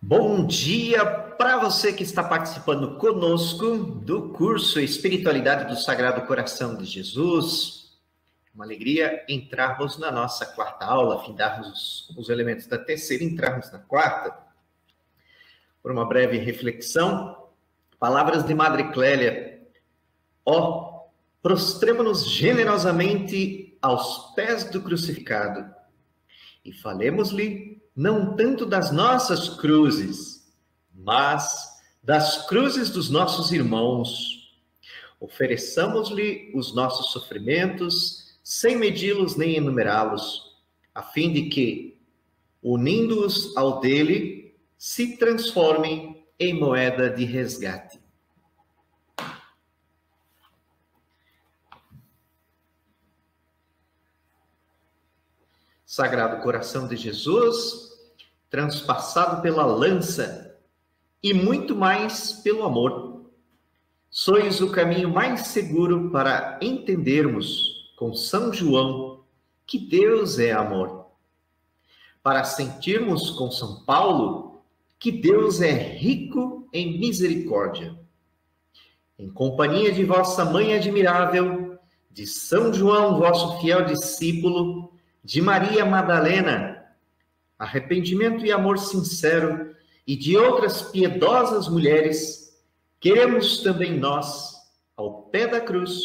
Bom dia para você que está participando conosco do curso Espiritualidade do Sagrado Coração de Jesus. Uma alegria entrarmos na nossa quarta aula, findarmos os elementos da terceira e entrarmos na quarta. Por uma breve reflexão, palavras de Madre Clélia. Prostremo-nos generosamente aos pés do crucificado e falemos-lhe não tanto das nossas cruzes, mas das cruzes dos nossos irmãos. Ofereçamos-lhe os nossos sofrimentos, sem medi-los nem enumerá-los, a fim de que, unindo-os ao dele, se transformem em moeda de resgate. Sagrado Coração de Jesus, transpassado pela lança e muito mais pelo amor. Sois o caminho mais seguro para entendermos, com São João, que Deus é amor. Para sentirmos com São Paulo que Deus é rico em misericórdia. Em companhia de vossa Mãe admirável, de São João, vosso fiel discípulo, de Maria Madalena, arrependimento e amor sincero, e de outras piedosas mulheres, queremos também nós, ao pé da cruz,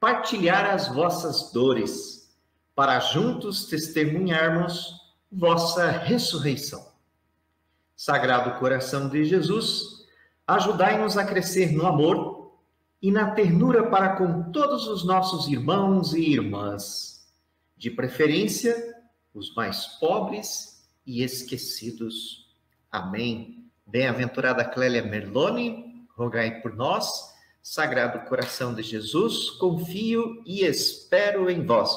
partilhar as vossas dores, para juntos testemunharmos vossa ressurreição. Sagrado Coração de Jesus, ajudai-nos a crescer no amor e na ternura para com todos os nossos irmãos e irmãs, de preferência, os mais pobres e esquecidos. Amém. Bem-aventurada Clélia Merloni, rogai por nós. Sagrado Coração de Jesus, confio e espero em vós.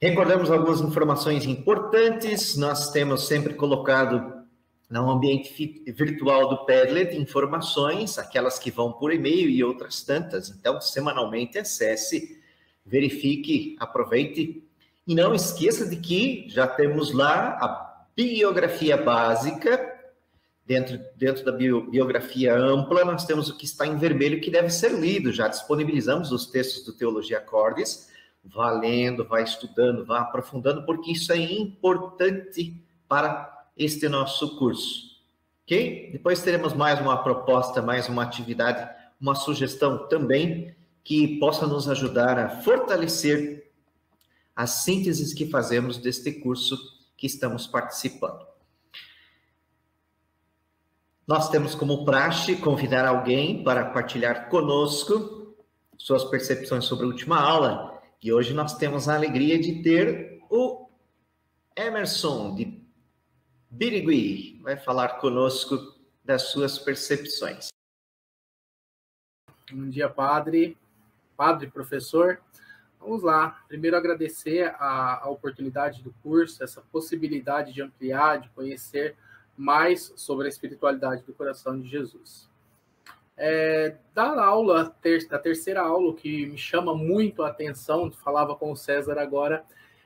Recordamos algumas informações importantes. Nós temos sempre colocado no ambiente virtual do Padlet informações, aquelas que vão por e-mail e outras tantas. Então, semanalmente, acesse, verifique, aproveite e não esqueça de que já temos lá a biografia básica. Dentro da biografia ampla, nós temos o que está em vermelho que deve ser lido. Já disponibilizamos os textos do Teologia Cordis. Vá lendo, vá estudando, vá aprofundando, porque isso é importante para este nosso curso. Ok? Depois teremos mais uma proposta, mais uma atividade, uma sugestão também que possa nos ajudar a fortalecer as sínteses que fazemos deste curso que estamos participando. Nós temos como praxe convidar alguém para partilhar conosco suas percepções sobre a última aula. E hoje nós temos a alegria de ter o Emerson de Birigui. Vai falar conosco das suas percepções. Bom dia, padre, professor. Vamos lá. Primeiro, agradecer a oportunidade do curso, essa possibilidade de ampliar, de conhecer mais sobre a espiritualidade do coração de Jesus. Da terceira aula, o que me chama muito a atenção, falava com o César agora,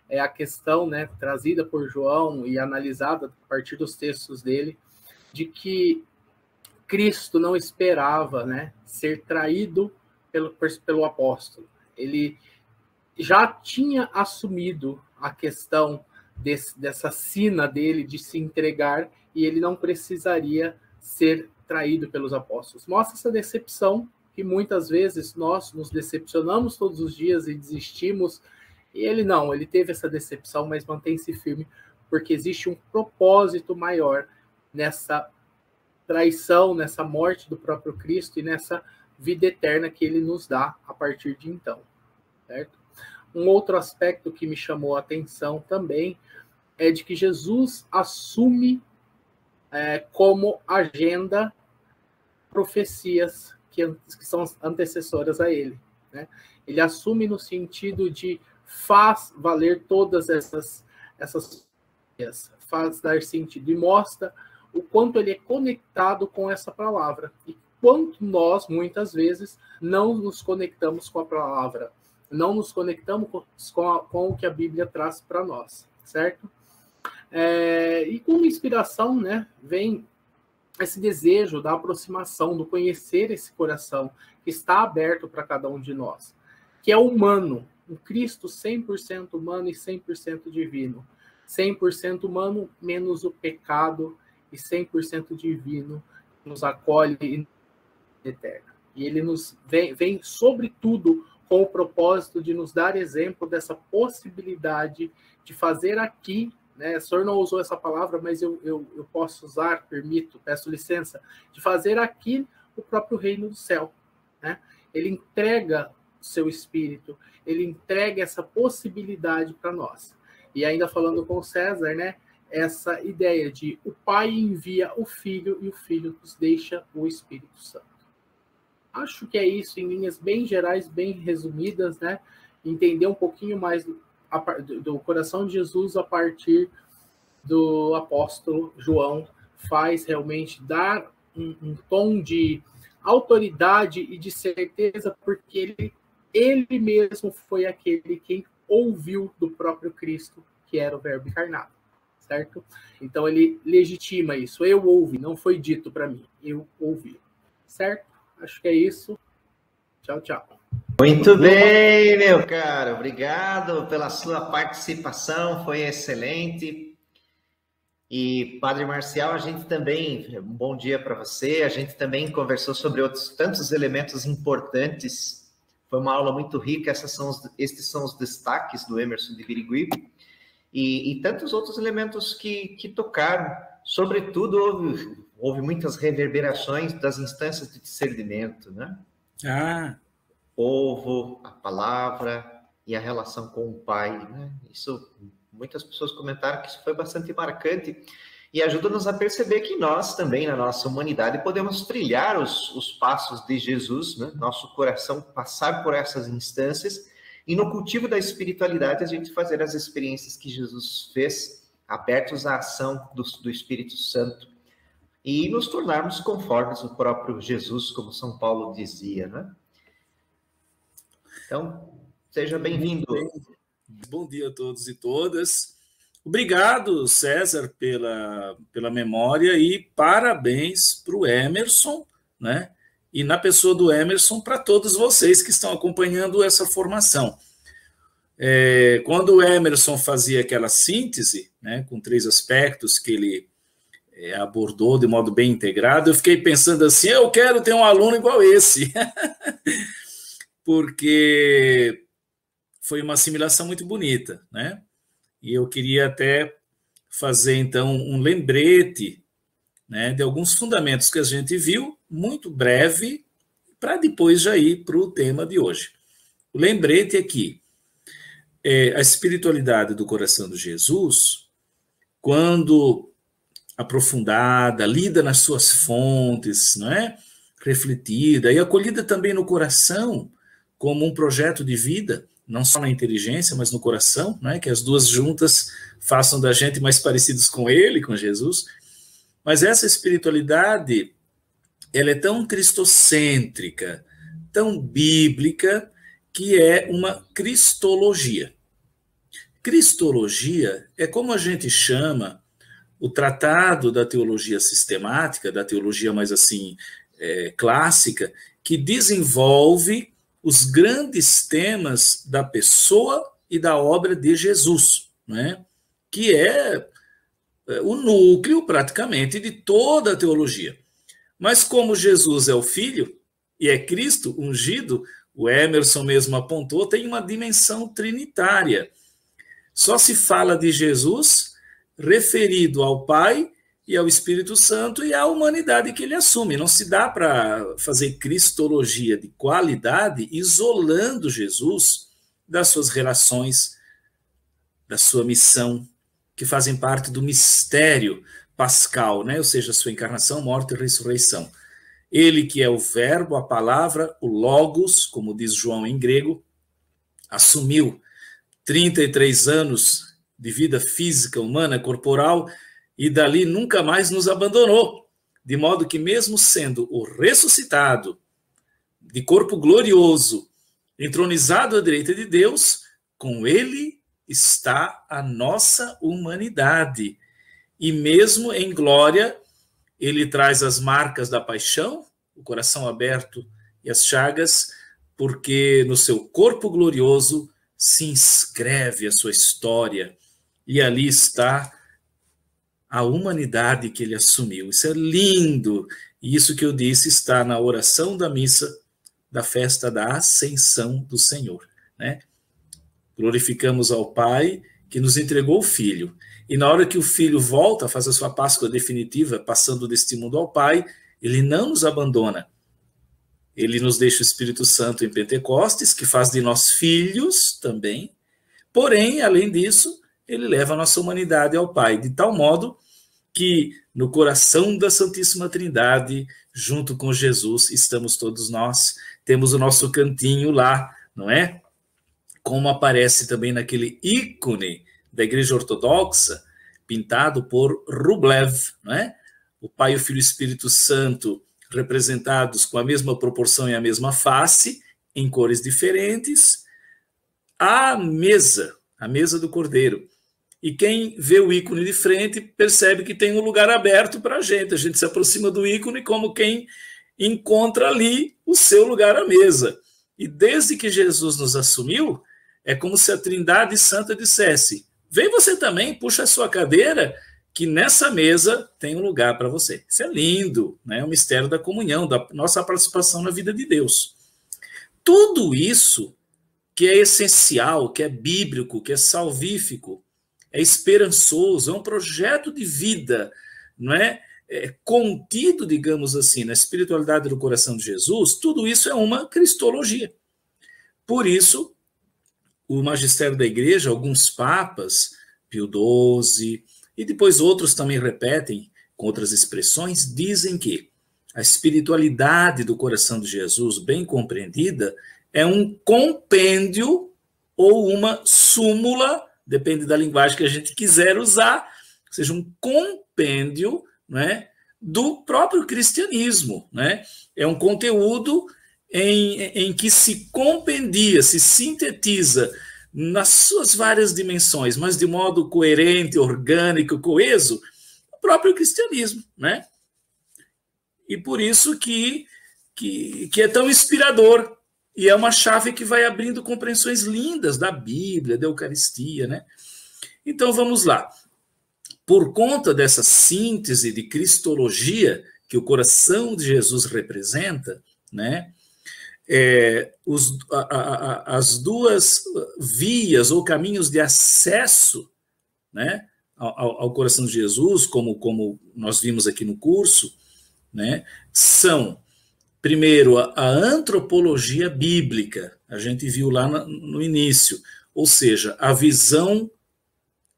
é a questão, né, trazida por João e analisada a partir dos textos dele, de que Cristo não esperava, né, ser traído pelo apóstolo. Ele já tinha assumido a questão dessa sina dele de se entregar e ele não precisaria ser traído pelos apóstolos. Mostra essa decepção que muitas vezes nós nos decepcionamos todos os dias e desistimos. E ele não, ele teve essa decepção, mas mantém-se firme, porque existe um propósito maior nessa traição, nessa morte do próprio Cristo e nessa vida eterna que ele nos dá a partir de então, certo? Um outro aspecto que me chamou a atenção também é de que Jesus assume como agenda profecias que são antecessoras a ele, né? Ele assume no sentido de faz valer todas essas faz dar sentido e mostra o quanto ele é conectado com essa palavra e quanto nós, muitas vezes, não nos conectamos com a palavra, não nos conectamos com o que a Bíblia traz para nós, certo? E como inspiração, né, vem esse desejo da aproximação, do conhecer esse coração que está aberto para cada um de nós, que é humano, um Cristo 100% humano e 100% divino. 100% humano, menos o pecado, e 100% divino, nos acolhe e eterno. E ele nos vem sobretudo, com o propósito de nos dar exemplo dessa possibilidade de fazer aqui, né? O senhor não usou essa palavra, mas eu posso usar, permito, peço licença, de fazer aqui o próprio reino do céu, né? Ele entrega o seu espírito, ele entrega essa possibilidade para nós. E ainda falando com o César, né? Essa ideia de o Pai envia o Filho e o Filho nos deixa o Espírito Santo. Acho que é isso, em linhas bem gerais, bem resumidas, né? Entender um pouquinho mais do coração de Jesus a partir do apóstolo João faz realmente dar um tom de autoridade e de certeza, porque ele mesmo foi aquele que ouviu do próprio Cristo, que era o Verbo encarnado, certo? Então ele legitima isso. Eu ouvi, não foi dito para mim, eu ouvi, certo? Acho que é isso. Tchau, tchau. Muito bem, meu caro. Obrigado pela sua participação, foi excelente. E, Padre Marcial, a gente também, um bom dia para você, a gente também conversou sobre outros tantos elementos importantes. Foi uma aula muito rica, estes são os destaques do Emerson de Birigui. E tantos outros elementos que tocaram. Sobretudo, houve muitas reverberações das instâncias de discernimento, né? Povo, a palavra e a relação com o Pai, né? Isso, muitas pessoas comentaram que isso foi bastante marcante e ajuda-nos a perceber que nós também, na nossa humanidade, podemos trilhar os passos de Jesus, né? Nosso coração passar por essas instâncias e no cultivo da espiritualidade a gente fazer as experiências que Jesus fez, abertos à ação do Espírito Santo e nos tornarmos conformes ao próprio Jesus, como São Paulo dizia, né? Então, seja bem-vindo. Bom dia a todos e todas. Obrigado, César, pela memória e parabéns para o Emerson, né? E na pessoa do Emerson, para todos vocês que estão acompanhando essa formação. Quando o Emerson fazia aquela síntese, né, com 3 aspectos que ele abordou de modo bem integrado, eu fiquei pensando assim, eu quero ter um aluno igual esse, porque foi uma assimilação muito bonita, né? E eu queria até fazer, então, um lembrete, né, de alguns fundamentos que a gente viu, muito breve, para depois já ir para o tema de hoje. O lembrete é que a espiritualidade do coração de Jesus, quando aprofundada, lida nas suas fontes, não é? Refletida e acolhida também no coração como um projeto de vida, não só na inteligência, mas no coração, não é? Que as duas juntas façam da gente mais parecidos com ele, com Jesus. Mas essa espiritualidade, ela é tão cristocêntrica, tão bíblica, que é uma cristologia. Cristologia é como a gente chama o tratado da teologia sistemática, da teologia mais assim clássica, que desenvolve os grandes temas da pessoa e da obra de Jesus, né? Que é o núcleo, praticamente, de toda a teologia. Mas como Jesus é o Filho e é Cristo ungido, o Emerson mesmo apontou, tem uma dimensão trinitária. Só se fala de Jesus referido ao Pai e ao Espírito Santo e à humanidade que ele assume. Não se dá para fazer cristologia de qualidade isolando Jesus das suas relações, da sua missão, que fazem parte do mistério pascal, né? Ou seja, sua encarnação, morte e ressurreição. Ele que é o verbo, a palavra, o logos, como diz João em grego, assumiu 33 anos de vida física, humana, corporal, e dali nunca mais nos abandonou, de modo que mesmo sendo o ressuscitado, de corpo glorioso, entronizado à direita de Deus, com ele está a nossa humanidade. E mesmo em glória, ele traz as marcas da paixão, o coração aberto e as chagas, porque no seu corpo glorioso se inscreve a sua história, e ali está a humanidade que ele assumiu. Isso é lindo, e isso que eu disse está na oração da missa da festa da Ascensão do Senhor, né? Glorificamos ao Pai que nos entregou o Filho, e na hora que o Filho volta, faz a sua Páscoa definitiva, passando deste mundo ao Pai, ele não nos abandona. Ele nos deixa o Espírito Santo em Pentecostes, que faz de nós filhos também. Porém, além disso, ele leva a nossa humanidade ao Pai, de tal modo que no coração da Santíssima Trindade, junto com Jesus, estamos todos nós. Temos o nosso cantinho lá, não é? Como aparece também naquele ícone da Igreja Ortodoxa, pintado por Rublev, não é? O Pai, o Filho e o Espírito Santo representados com a mesma proporção e a mesma face, em cores diferentes, a mesa do Cordeiro. E quem vê o ícone de frente percebe que tem um lugar aberto para a gente se aproxima do ícone como quem encontra ali o seu lugar à mesa. E desde que Jesus nos assumiu, é como se a Trindade Santa dissesse: vem você também, puxa a sua cadeira, que nessa mesa tem um lugar para você. Isso é lindo, né? É o mistério da comunhão, da nossa participação na vida de Deus. Tudo isso que é essencial, que é bíblico, que é salvífico, é esperançoso, é um projeto de vida, não é? Contido, digamos assim, na espiritualidade do coração de Jesus, tudo isso é uma cristologia. Por isso, o magistério da igreja, alguns papas, Pio XII, e depois outros também repetem, com outras expressões, dizem que a espiritualidade do coração de Jesus, bem compreendida, é um compêndio ou uma súmula, depende da linguagem que a gente quiser usar, ou seja, um compêndio, né, do próprio cristianismo, né? É um conteúdo em que se compendia, se sintetiza nas suas várias dimensões, mas de modo coerente, orgânico, coeso, o próprio cristianismo, né? E por isso que é tão inspirador, e é uma chave que vai abrindo compreensões lindas da Bíblia, da Eucaristia, né? Então vamos lá. Por conta dessa síntese de cristologia que o coração de Jesus representa, né? As duas vias ou caminhos de acesso, né, ao coração de Jesus, como nós vimos aqui no curso, né, são, primeiro, a antropologia bíblica, a gente viu lá no início, ou seja, a visão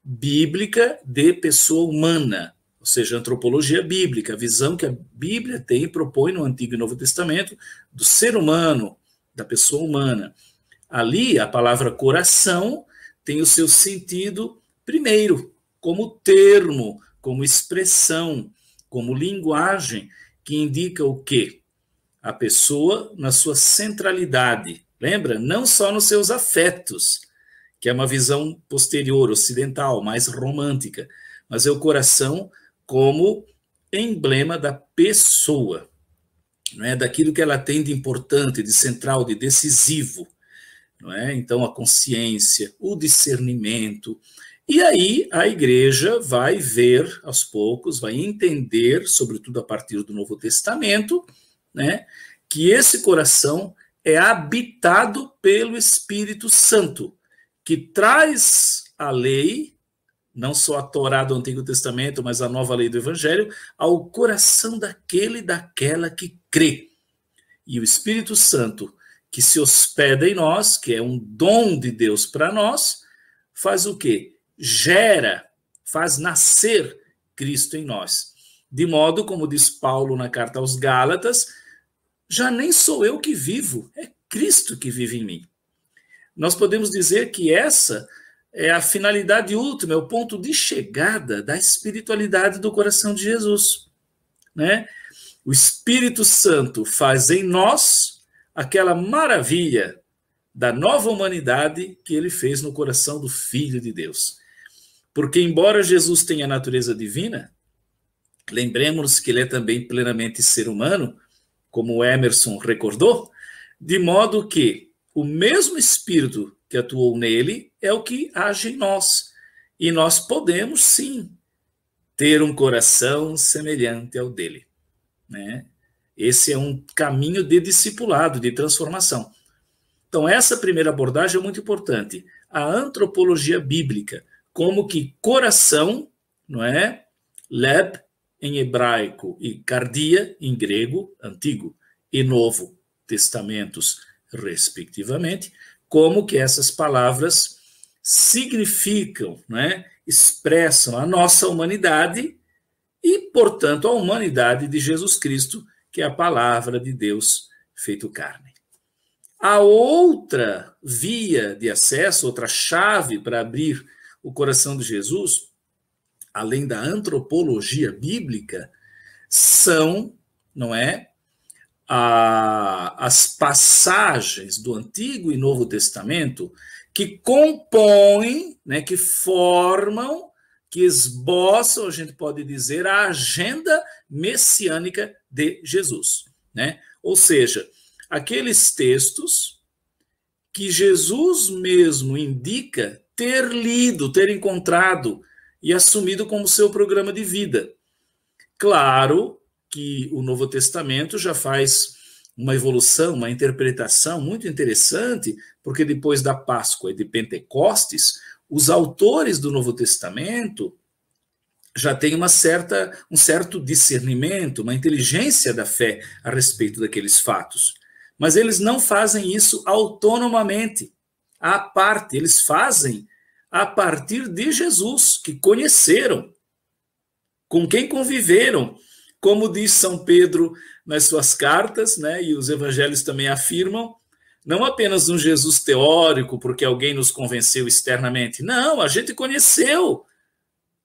bíblica de pessoa humana, ou seja, antropologia bíblica, a visão que a Bíblia tem e propõe no Antigo e Novo Testamento do ser humano, da pessoa humana. Ali, a palavra coração tem o seu sentido, primeiro, como termo, como expressão, como linguagem, que indica o quê? A pessoa na sua centralidade. Lembra? Não só nos seus afetos, que é uma visão posterior, ocidental, mais romântica, mas é o coração como emblema da pessoa, não é? Daquilo que ela tem de importante, de central, de decisivo, não é? Então, a consciência, o discernimento. E aí a igreja vai ver, aos poucos, vai entender, sobretudo a partir do Novo Testamento, né, que esse coração é habitado pelo Espírito Santo, que traz a lei, não só a Torá do Antigo Testamento, mas a nova lei do Evangelho, ao coração daquele e daquela que crê. E o Espírito Santo, que se hospeda em nós, que é um dom de Deus para nós, faz o quê? Gera, faz nascer Cristo em nós. De modo, como diz Paulo na carta aos Gálatas, já nem sou eu que vivo, é Cristo que vive em mim. Nós podemos dizer que essa é a finalidade última, é o ponto de chegada da espiritualidade do coração de Jesus, né? O Espírito Santo faz em nós aquela maravilha da nova humanidade que ele fez no coração do Filho de Deus. Porque, embora Jesus tenha a natureza divina, lembremos que ele é também plenamente ser humano, como o Emerson recordou, de modo que o mesmo Espírito que atuou nele é o que age em nós. E nós podemos, sim, ter um coração semelhante ao dele, né? Esse é um caminho de discipulado, de transformação. Então, essa primeira abordagem é muito importante. A antropologia bíblica, como que coração, não é? Leb, em hebraico, e cardia, em grego, Antigo e Novo Testamentos, respectivamente, como que essas palavras significam, né? Expressam a nossa humanidade e, portanto, a humanidade de Jesus Cristo, que é a palavra de Deus feito carne. A outra via de acesso, outra chave para abrir o coração de Jesus, além da antropologia bíblica, são, não é, as passagens do Antigo e Novo Testamento que compõem, né, que formam, que esboçam, a gente pode dizer, a agenda messiânica de Jesus, né? Ou seja, aqueles textos que Jesus mesmo indica ter lido, ter encontrado e assumido como seu programa de vida. Claro que o Novo Testamento já faz uma evolução, uma interpretação muito interessante, porque depois da Páscoa e de Pentecostes, os autores do Novo Testamento já têm um certo discernimento, uma inteligência da fé a respeito daqueles fatos. Mas eles não fazem isso autonomamente, à parte, eles fazem a partir de Jesus, que conheceram, com quem conviveram, como diz São Pedro nas suas cartas, né, e os evangelhos também afirmam, não apenas um Jesus teórico, porque alguém nos convenceu externamente. Não, a gente conheceu,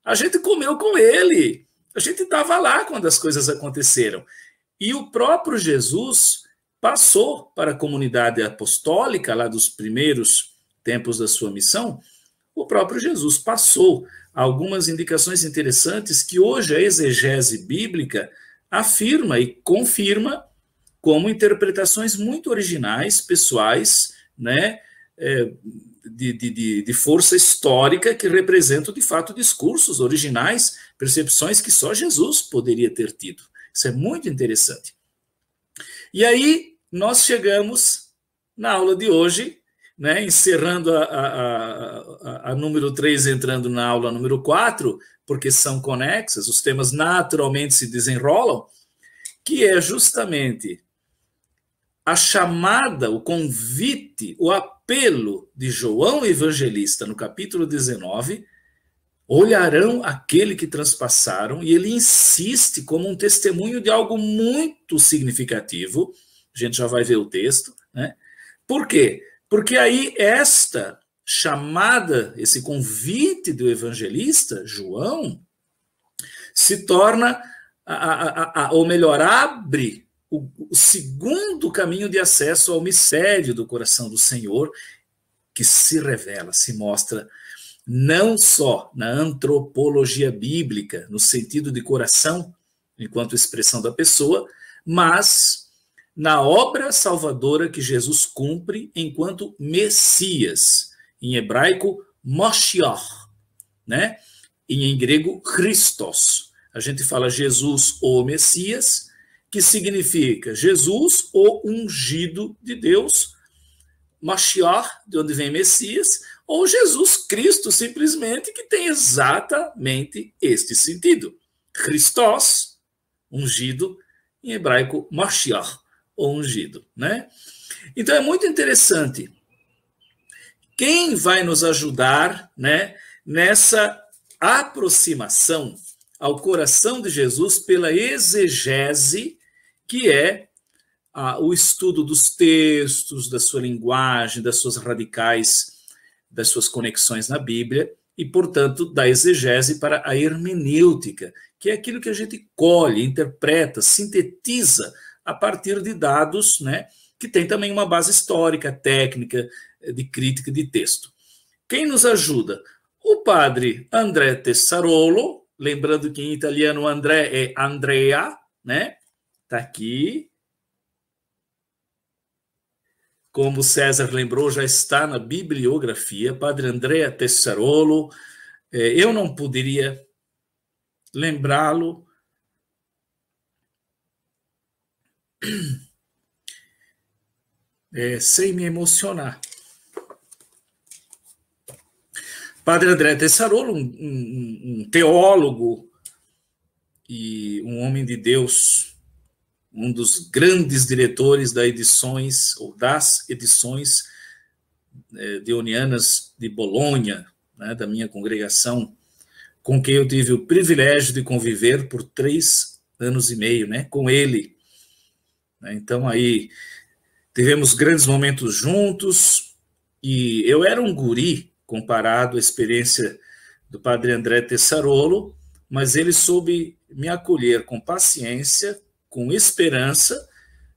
a gente comeu com ele, a gente estava lá quando as coisas aconteceram. E o próprio Jesus passou para a comunidade apostólica, lá dos primeiros tempos da sua missão, o próprio Jesus passou algumas indicações interessantes que hoje a exegese bíblica afirma e confirma como interpretações muito originais, pessoais, né, de força histórica que representam, de fato, discursos originais, percepções que só Jesus poderia ter tido. Isso é muito interessante. E aí nós chegamos na aula de hoje, né, encerrando a número 3, entrando na aula número 4, porque são conexas, os temas naturalmente se desenrolam, que é justamente a chamada, o convite, o apelo de João Evangelista, no capítulo 19, olharão aquele que transpassaram, e ele insiste como um testemunho de algo muito significativo, a gente já vai ver o texto, né? Por quê? Porque aí esta chamada, esse convite do evangelista, João, se torna, ou melhor, abre o segundo caminho de acesso ao mistério do coração do Senhor, que se revela, se mostra não só na antropologia bíblica, no sentido de coração, enquanto expressão da pessoa, mas na obra salvadora que Jesus cumpre enquanto Messias, em hebraico, Moshiach, né? E em grego, Christos. A gente fala Jesus, o Messias, que significa Jesus, o ungido de Deus, Mashiach, de onde vem Messias, ou Jesus Cristo, simplesmente, que tem exatamente este sentido. Christos, ungido, em hebraico, Mashiach, o ungido, né? Então é muito interessante. Quem vai nos ajudar, né, nessa aproximação ao coração de Jesus pela exegese, que é o estudo dos textos, da sua linguagem, das suas radicais, das suas conexões na Bíblia, e, portanto, da exegese para a hermenêutica, que é aquilo que a gente colhe, interpreta, sintetiza a partir de dados, né, que tem também uma base histórica, técnica, de crítica de texto. Quem nos ajuda? O padre André Tessarolo, lembrando que em italiano André é Andrea, né? Está aqui. Como César lembrou, já está na bibliografia, padre André Tessarolo. Eu não poderia lembrá-lo sem me emocionar. Padre André Tessarolo, um teólogo e um homem de Deus, um dos grandes diretores das edições deonianas de Bolonha, né, da minha congregação, com quem eu tive o privilégio de conviver por 3 anos e meio, né, com ele. Então, aí, tivemos grandes momentos juntos, e eu era um guri, comparado à experiência do padre André Tessarolo, mas ele soube me acolher com paciência, com esperança,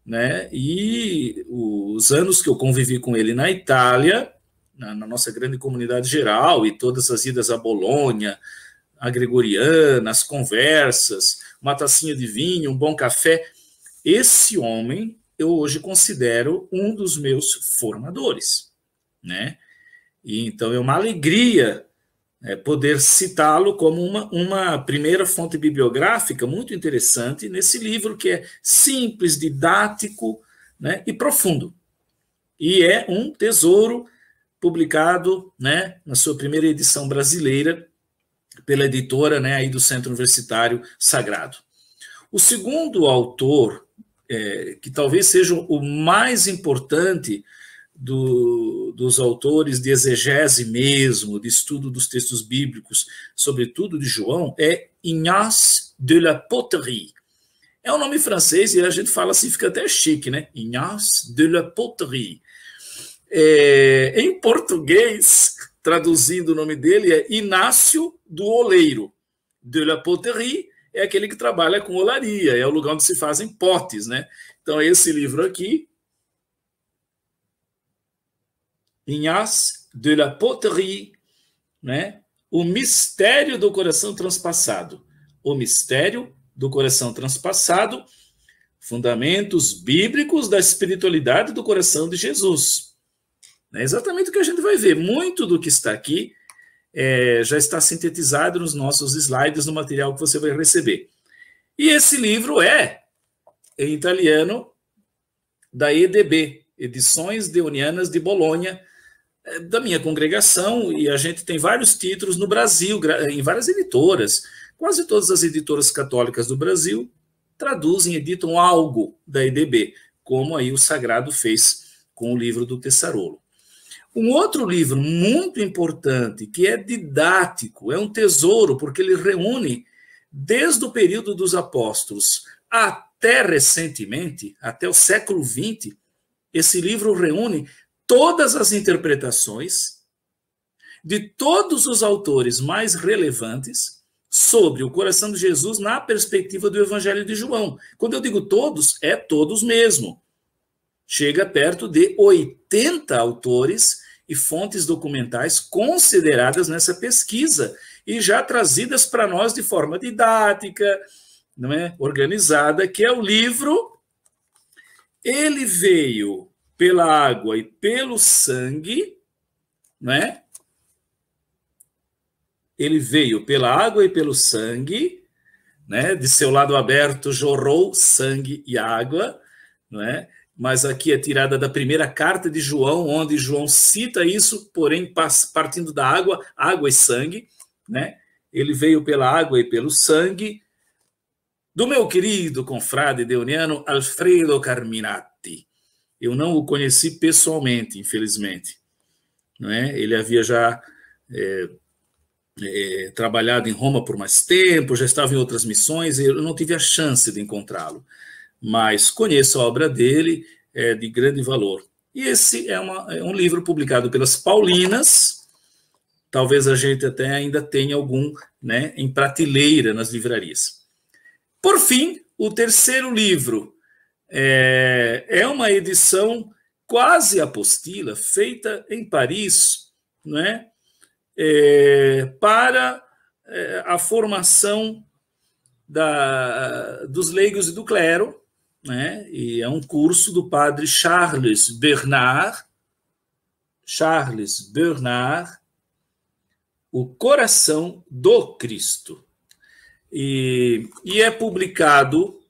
né? E os anos que eu convivi com ele na Itália, na nossa grande comunidade geral, e todas as idas a Bolonha, a Gregoriana, as conversas, uma tacinha de vinho, um bom café, esse homem eu hoje considero um dos meus formadores, né? E então é uma alegria poder citá-lo como uma primeira fonte bibliográfica muito interessante nesse livro que é simples, didático, né, e profundo. E é um tesouro publicado, né, na sua primeira edição brasileira pela editora, né, aí do Centro Universitário Sagrado. O segundo autor, que talvez seja o mais importante dos autores de exegese mesmo, de estudo dos textos bíblicos, sobretudo de João, é Ignace de la Poterie. É um nome francês e a gente fala assim, fica até chique, né? Ignace de la Poterie. Em português, traduzindo o nome dele, é Inácio do Oleiro. De la Poterie é aquele que trabalha com olaria, é o lugar onde se fazem potes, né? Então, esse livro aqui, Ignace de la Poterie, né? O mistério do coração transpassado. O mistério do coração transpassado, fundamentos bíblicos da espiritualidade do coração de Jesus. É exatamente o que a gente vai ver. Muito do que está aqui já está sintetizado nos nossos slides, no material que você vai receber. E esse livro é, em italiano, da EDB, Edições Deonianas de Bolonha, da minha congregação, e a gente tem vários títulos no Brasil, em várias editoras. Quase todas as editoras católicas do Brasil traduzem, editam algo da EDB, como aí o Sagrado fez com o livro do Tessarolo. Um outro livro muito importante, que é didático, é um tesouro, porque ele reúne, desde o período dos apóstolos até recentemente, até o século XX, esse livro reúne todas as interpretações de todos os autores mais relevantes sobre o coração de Jesus na perspectiva do Evangelho de João. Quando eu digo todos, é todos mesmo. Chega perto de 80 autores e fontes documentais consideradas nessa pesquisa e já trazidas para nós de forma didática, não é? Organizada, que é o livro Ele Veio pela Água e pelo Sangue, né? Ele veio pela água e pelo sangue, né? De seu lado aberto jorrou sangue e água, não é? Mas aqui é tirada da primeira carta de João, onde João cita isso, porém partindo da água, água e sangue, né? Ele veio pela água e pelo sangue, do meu querido confrade deoniano Alfredo Carminati. Eu não o conheci pessoalmente, infelizmente, não é? Ele havia já trabalhado em Roma por mais tempo, já estava em outras missões, e eu não tive a chance de encontrá-lo. Mas conheço a obra dele, é de grande valor. E esse é um livro publicado pelas Paulinas, talvez a gente até ainda tenha algum, né, em prateleira nas livrarias. Por fim, o terceiro livro É uma edição quase apostila, feita em Paris, né? Para a formação dos leigos e do clero, né? E é um curso do padre Charles Bernard, O Coração do Cristo. E é publicado,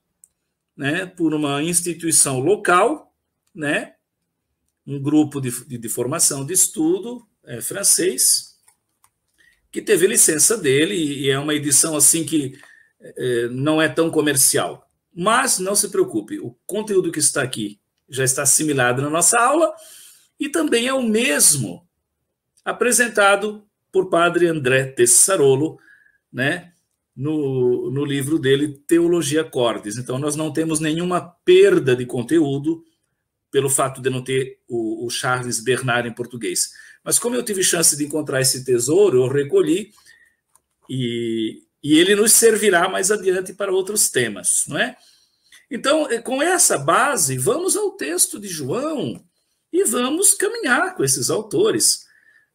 né, por uma instituição local, né, um grupo de formação de estudo francês, que teve licença dele, e é uma edição assim que não é tão comercial. Mas não se preocupe, o conteúdo que está aqui já está assimilado na nossa aula, e também é o mesmo apresentado por padre André Tessarolo, né, no livro dele, Teologia Cordis. Então, nós não temos nenhuma perda de conteúdo pelo fato de não ter o Charles Bernard em português. Mas como eu tive chance de encontrar esse tesouro, eu recolhi, e ele nos servirá mais adiante para outros temas, não é? Então, com essa base, vamos ao texto de João e vamos caminhar com esses autores,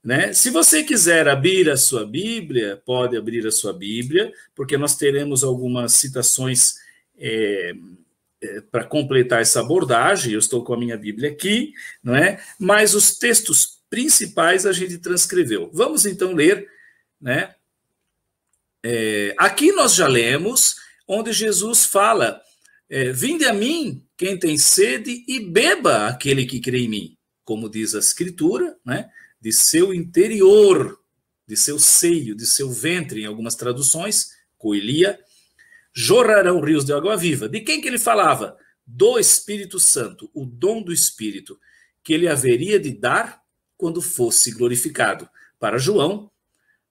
né? Se você quiser abrir a sua Bíblia, pode abrir a sua Bíblia, porque nós teremos algumas citações para completar essa abordagem. Eu estou com a minha Bíblia aqui, não é? Mas os textos principais a gente transcreveu. Vamos então ler, né? Aqui nós já lemos, onde Jesus fala: vinde a mim quem tem sede e beba aquele que crê em mim, como diz a Escritura, né? De seu interior, de seu seio, de seu ventre, em algumas traduções, coelia, jorrarão rios de água viva. De quem que ele falava? Do Espírito Santo, o dom do Espírito, que ele haveria de dar quando fosse glorificado. Para João,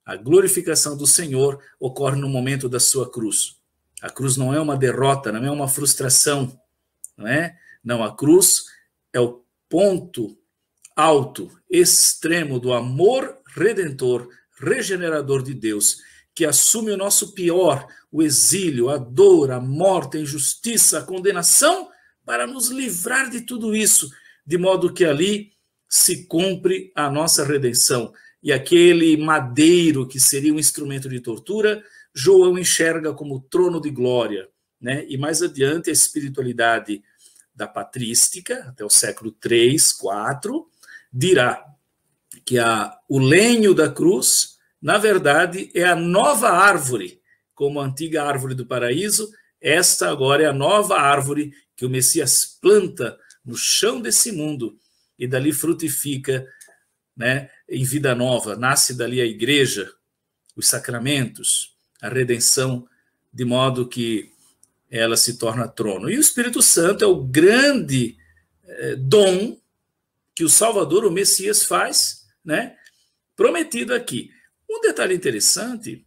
a glorificação do Senhor ocorre no momento da sua cruz. A cruz não é uma derrota, não é uma frustração, não é? Não, a cruz é o ponto alto, extremo do amor redentor, regenerador de Deus, que assume o nosso pior, o exílio, a dor, a morte, a injustiça, a condenação, para nos livrar de tudo isso, de modo que ali se cumpre a nossa redenção. E aquele madeiro que seria um instrumento de tortura, João enxerga como trono de glória, né? E mais adiante a espiritualidade da patrística, até o século 3, 4, dirá que o lenho da cruz, na verdade, é a nova árvore, como a antiga árvore do paraíso. Esta agora é a nova árvore que o Messias planta no chão desse mundo e dali frutifica, né, em vida nova. Nasce dali a igreja, os sacramentos, a redenção, de modo que ela se torna trono. E o Espírito Santo é o grande dom que o Salvador, o Messias, faz, né, prometido aqui. Um detalhe interessante: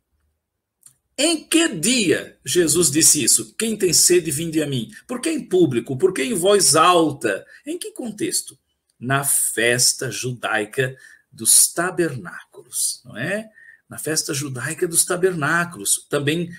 em que dia Jesus disse isso? Quem tem sede, vinde a mim. Por que em público? Por que em voz alta? Em que contexto? Na festa judaica dos tabernáculos, não é? Na festa judaica dos tabernáculos, também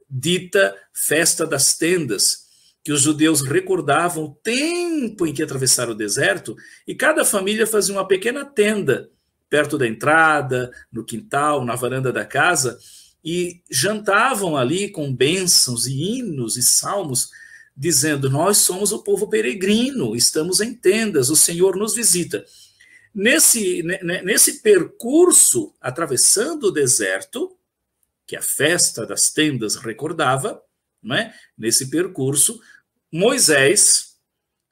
dita festa das tendas, que os judeus recordavam o tempo em que atravessaram o deserto, e cada família fazia uma pequena tenda perto da entrada, no quintal, na varanda da casa, e jantavam ali com bênçãos e hinos e salmos, dizendo: nós somos o povo peregrino, estamos em tendas, o Senhor nos visita. Nesse percurso, atravessando o deserto, que a festa das tendas recordava, não é? Nesse percurso, Moisés,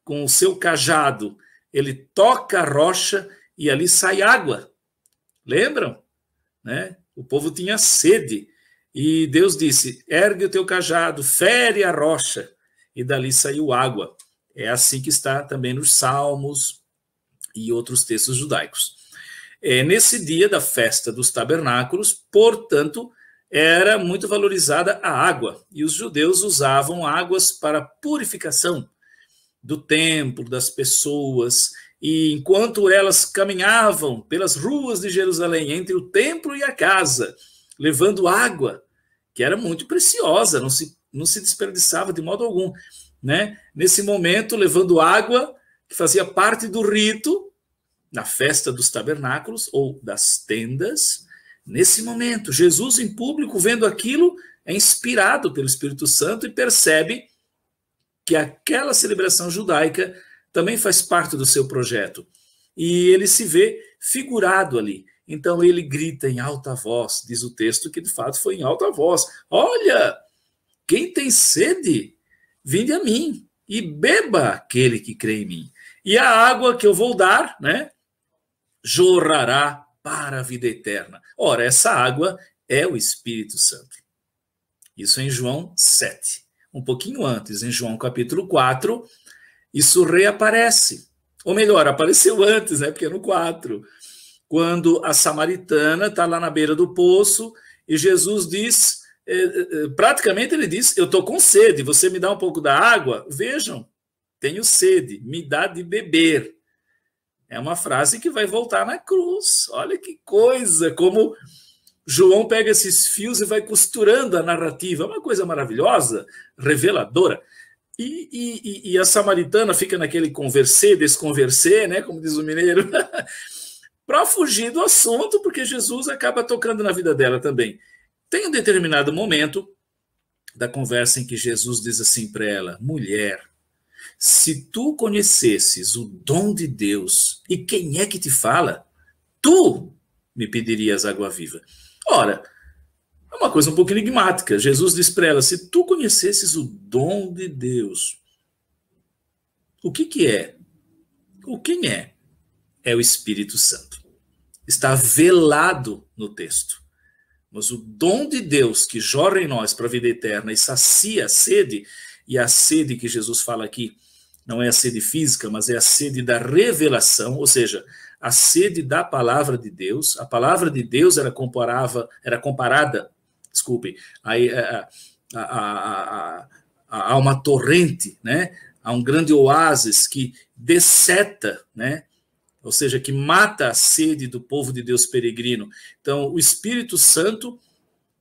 com o seu cajado, ele toca a rocha e ali sai água. Lembram? Né? O povo tinha sede. E Deus disse: ergue o teu cajado, fere a rocha. E dali saiu água. É assim que está também nos Salmos e outros textos judaicos. Nesse dia da festa dos tabernáculos, portanto, era muito valorizada a água. E os judeus usavam águas para purificação do templo, das pessoas. E enquanto elas caminhavam pelas ruas de Jerusalém, entre o templo e a casa, levando água, que era muito preciosa, não se desperdiçava de modo algum. né? Nesse momento, levando água, que fazia parte do rito, na festa dos tabernáculos, ou das tendas. Nesse momento, Jesus em público, vendo aquilo, é inspirado pelo Espírito Santo e percebe que aquela celebração judaica também faz parte do seu projeto. E ele se vê figurado ali. Então ele grita em alta voz, diz o texto que de fato foi em alta voz: olha, quem tem sede, vinde a mim e beba aquele que crê em mim. E a água que eu vou dar, né, jorrará para a vida eterna. Ora, essa água é o Espírito Santo. Isso em João 7. Um pouquinho antes, em João capítulo 4, isso reaparece. Ou melhor, apareceu antes, né, porque é no 4. Quando a samaritana está lá na beira do poço e Jesus diz, praticamente ele diz, eu estou com sede, você me dá um pouco da água? Vejam, tenho sede, me dá de beber. É uma frase que vai voltar na cruz. Olha que coisa, como João pega esses fios e vai costurando a narrativa. É uma coisa maravilhosa, reveladora. E a samaritana fica naquele conversê, desconversê, né, como diz o mineiro, para fugir do assunto, porque Jesus acaba tocando na vida dela também. Tem um determinado momento da conversa em que Jesus diz assim para ela: mulher, se tu conhecesses o dom de Deus e quem é que te fala, tu me pedirias água viva. Ora, é uma coisa um pouco enigmática. Jesus diz para ela: se tu conhecesses o dom de Deus, o que é? O quem é? É o Espírito Santo. Está velado no texto. Mas o dom de Deus que jorra em nós para a vida eterna e sacia a sede, e a sede que Jesus fala aqui não é a sede física, mas é a sede da revelação, ou seja, a sede da palavra de Deus. A palavra de Deus era comparada, desculpem, a uma torrente, né? A um grande oásis que desseta, né? Ou seja, que mata a sede do povo de Deus peregrino. Então, o Espírito Santo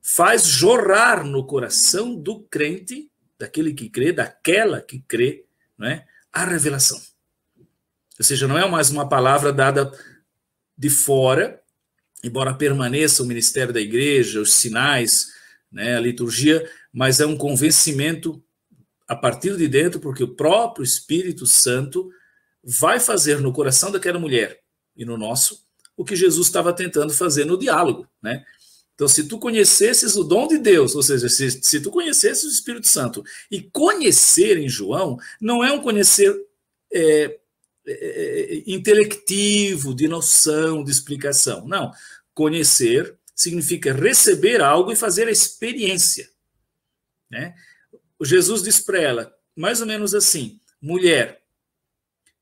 faz jorrar no coração do crente, daquele que crê, daquela que crê, né, a revelação. Ou seja, não é mais uma palavra dada de fora, embora permaneça o ministério da igreja, os sinais, né, a liturgia, mas é um convencimento a partir de dentro, porque o próprio Espírito Santo vai fazer no coração daquela mulher e no nosso o que Jesus estava tentando fazer no diálogo, né? Então, se tu conhecesses o dom de Deus, ou seja, se tu conhecesses o Espírito Santo, e conhecer em João não é um conhecer intelectivo, de noção, de explicação. Não. Conhecer significa receber algo e fazer a experiência, né? O Jesus diz para ela, mais ou menos assim: mulher,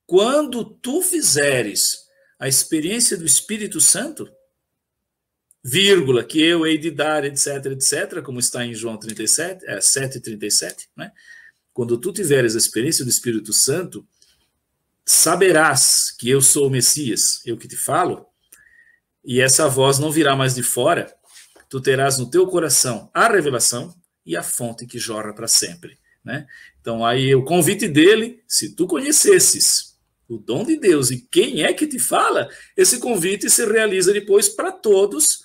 quando tu fizeres a experiência do Espírito Santo, vírgula, que eu hei de dar, etc, etc, como está em João 7:37, né? Quando tu tiveres a experiência do Espírito Santo, saberás que eu sou o Messias, eu que te falo, e essa voz não virá mais de fora, tu terás no teu coração a revelação e a fonte que jorra para sempre, né? Então aí o convite dele, se tu conhecesses o dom de Deus e quem é que te fala, esse convite se realiza depois para todos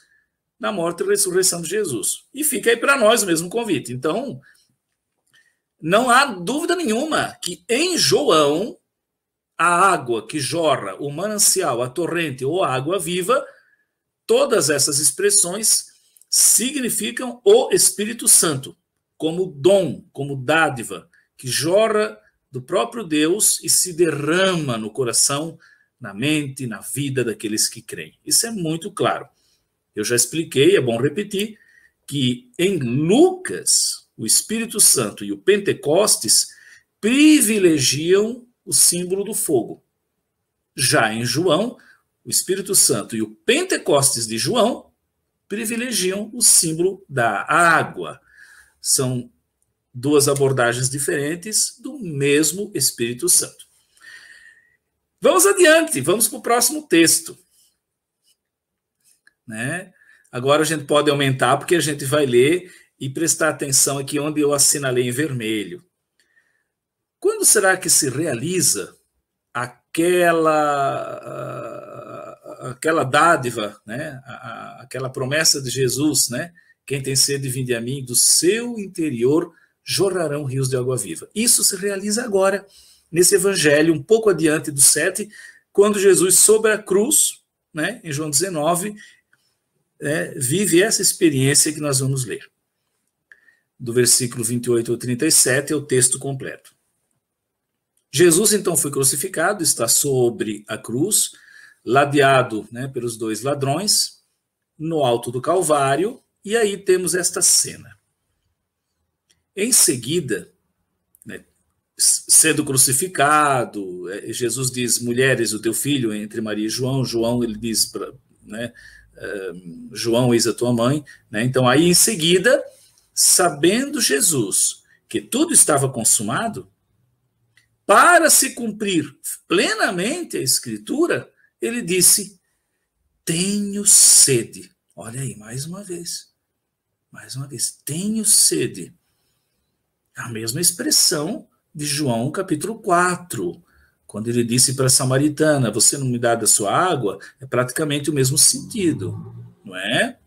na morte e ressurreição de Jesus. E fica aí para nós o mesmo convite. Então, não há dúvida nenhuma que em João, a água que jorra, o manancial, a torrente ou a água viva, todas essas expressões significam o Espírito Santo, como dom, como dádiva, que jorra do próprio Deus e se derrama no coração, na mente, na vida daqueles que creem. Isso é muito claro. Eu já expliquei, é bom repetir, que em Lucas, o Espírito Santo e o Pentecostes privilegiam o símbolo do fogo. Já em João, o Espírito Santo e o Pentecostes de João privilegiam o símbolo da água. São duas abordagens diferentes do mesmo Espírito Santo. Vamos adiante, vamos para o próximo texto. Né? Agora a gente pode aumentar, porque a gente vai ler e prestar atenção aqui onde eu assinalei em vermelho. quando será que se realiza aquela dádiva, né? Aquela promessa de Jesus, né? Quem tem sede, vinde a mim, do seu interior jorrarão rios de água viva. Isso se realiza agora, nesse evangelho, um pouco adiante do 7, quando Jesus, sobre a cruz, né, em João 19, vive essa experiência que nós vamos ler. Do versículo 28 ao 37 é o texto completo. Jesus, então, foi crucificado, está sobre a cruz, ladeado, né, pelos 2 ladrões, no alto do Calvário, e aí temos esta cena. Em seguida, né, sendo crucificado, Jesus diz, mulheres, o teu filho, entre Maria e João. João, ele diz, né, João, eis a tua mãe. Né? Então, aí em seguida, sabendo Jesus que tudo estava consumado, para se cumprir plenamente a Escritura, ele disse, tenho sede. Olha aí, mais uma vez, tenho sede. A mesma expressão de João, capítulo 4, quando ele disse para a samaritana, você não me dá da sua água, é praticamente o mesmo sentido, não é?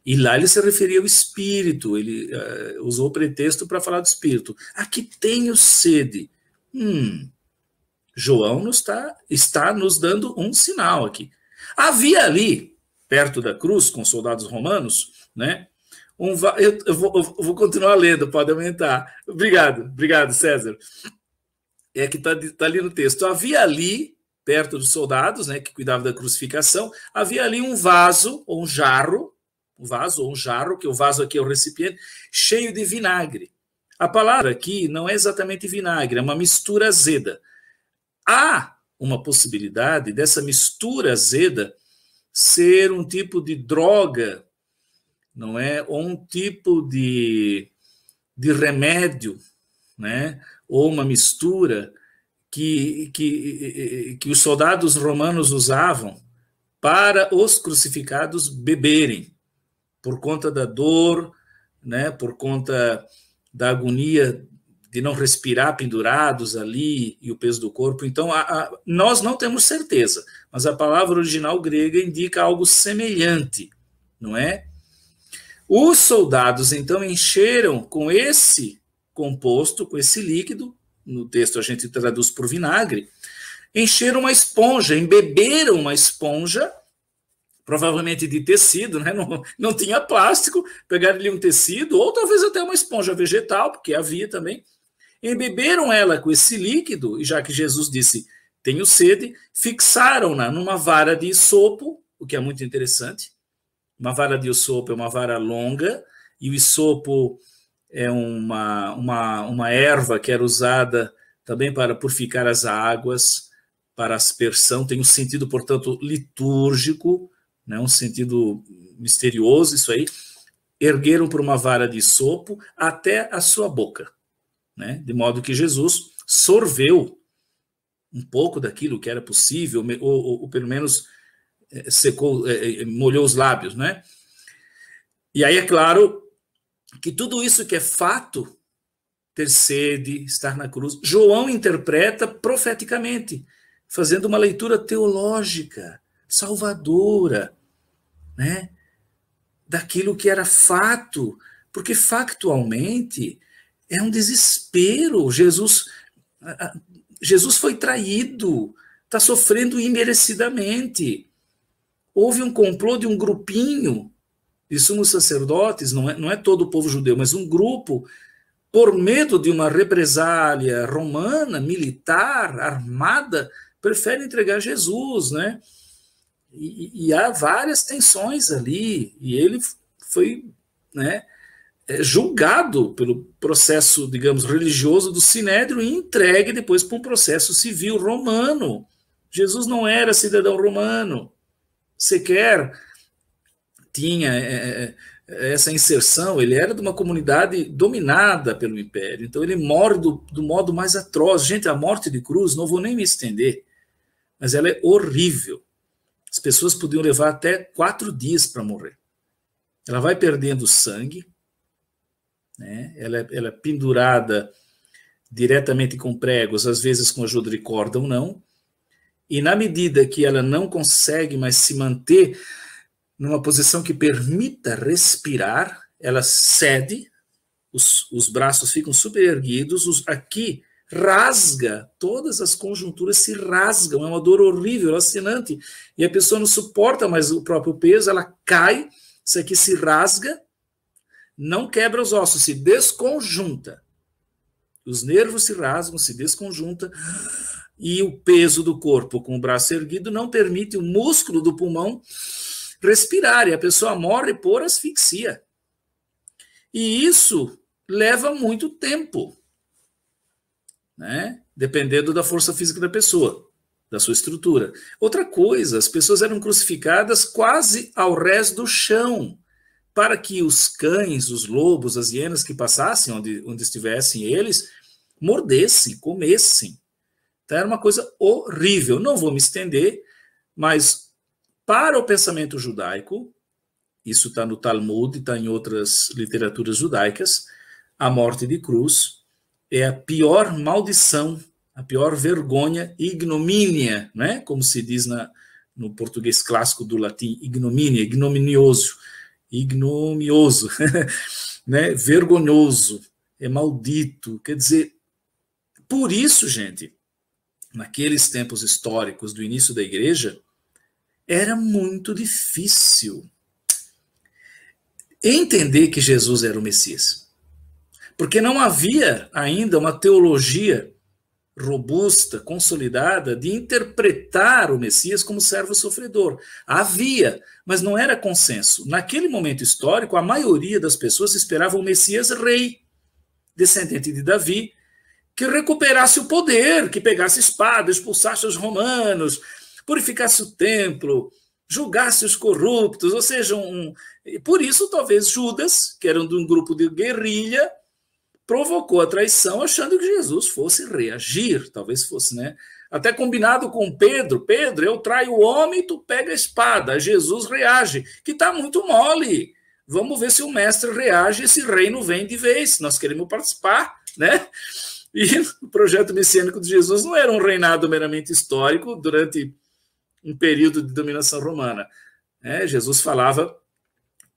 E lá ele se referia ao Espírito, ele usou o pretexto para falar do Espírito. Aqui tenho sede. João está nos dando um sinal aqui. Havia ali, perto da cruz, com soldados romanos, né? Eu vou continuar lendo, pode aumentar. Obrigado, César. É que está ali no texto. Havia ali, perto dos soldados, né, que cuidavam da crucificação, havia ali um vaso, ou um jarro, que o vaso aqui é o recipiente, cheio de vinagre. A palavra aqui não é exatamente vinagre, é uma mistura azeda. Há uma possibilidade dessa mistura azeda ser um tipo de droga, não é? Ou um tipo de remédio, né? Ou uma mistura que os soldados romanos usavam para os crucificados beberem, por conta da dor, né? Por conta da agonia de não respirar pendurados ali e o peso do corpo. Então, nós não temos certeza, mas a palavra original grega indica algo semelhante, não é? Os soldados, então, encheram com esse composto, com esse líquido, no texto a gente traduz por vinagre, encheram uma esponja, embeberam uma esponja, provavelmente de tecido, né? Não tinha plástico, pegaram ali um tecido, ou talvez até uma esponja vegetal, porque havia também, embeberam ela com esse líquido, e já que Jesus disse, tenho sede, fixaram-na numa vara de isopo, o que é muito interessante. Uma vara de isopo é uma vara longa, e o isopo é uma erva que era usada também para purificar as águas, para aspersão, tem um sentido, portanto, litúrgico, né, um sentido misterioso, isso aí. Ergueram por uma vara de isopo até a sua boca, né, de modo que Jesus sorveu um pouco daquilo que era possível, ou pelo menos secou, molhou os lábios, né? E aí é claro que tudo isso que é fato, ter sede, estar na cruz, João interpreta profeticamente, fazendo uma leitura teológica, salvadora, né? Daquilo que era fato, porque factualmente é um desespero. Jesus foi traído, está sofrendo imerecidamente. Houve um complô de um grupinho de sumos sacerdotes, não é todo o povo judeu, mas um grupo, por medo de uma represália romana, militar, armada, prefere entregar Jesus, né? E há várias tensões ali, e ele foi, né, julgado pelo processo, digamos, religioso do Sinédrio e entregue depois para um processo civil romano. Jesus não era cidadão romano, sequer tinha essa inserção, ele era de uma comunidade dominada pelo Império, então ele morre do modo mais atroz. Gente, a morte de cruz, não vou nem me estender, mas ela é horrível. As pessoas podiam levar até 4 dias para morrer. Ela vai perdendo sangue, né? Ela é pendurada diretamente com pregos, às vezes com ajuda de corda ou não, e na medida que ela não consegue mais se manter numa posição que permita respirar, ela cede, os braços ficam super erguidos, aqui rasga, todas as conjunturas se rasgam, é uma dor horrível, assinante, e a pessoa não suporta mais o próprio peso, ela cai, isso aqui se rasga, não quebra os ossos, se desconjunta. Os nervos se rasgam, se desconjunta, e o peso do corpo com o braço erguido não permite o músculo do pulmão respirar, e a pessoa morre por asfixia. E isso leva muito tempo, né? Dependendo da força física da pessoa, da sua estrutura. Outra coisa, as pessoas eram crucificadas quase ao rés do chão, para que os cães, os lobos, as hienas que passassem onde estivessem eles, mordessem, comessem. Então era uma coisa horrível. Não vou me estender, mas para o pensamento judaico, isso está no Talmud, está em outras literaturas judaicas, a morte de cruz é a pior maldição, a pior vergonha, ignomínia, né? Como se diz no português clássico do latim, ignomínia, ignominioso, né? Vergonhoso, é maldito. Quer dizer, por isso, gente, naqueles tempos históricos do início da igreja, era muito difícil entender que Jesus era o Messias. Porque não havia ainda uma teologia robusta, consolidada, de interpretar o Messias como servo sofredor. Havia, mas não era consenso. Naquele momento histórico, a maioria das pessoas esperava o Messias rei, descendente de Davi, que recuperasse o poder, que pegasse espada, expulsasse os romanos, purificasse o templo, julgasse os corruptos, ou seja, por isso talvez Judas, que era de um grupo de guerrilha, provocou a traição achando que Jesus fosse reagir, talvez fosse, né? Até combinado com Pedro, eu traio o homem, tu pega a espada, Jesus reage, que está muito mole, vamos ver se o mestre reage, esse reino vem de vez, nós queremos participar, né? E o projeto messiânico de Jesus não era um reinado meramente histórico durante um período de dominação romana. Jesus falava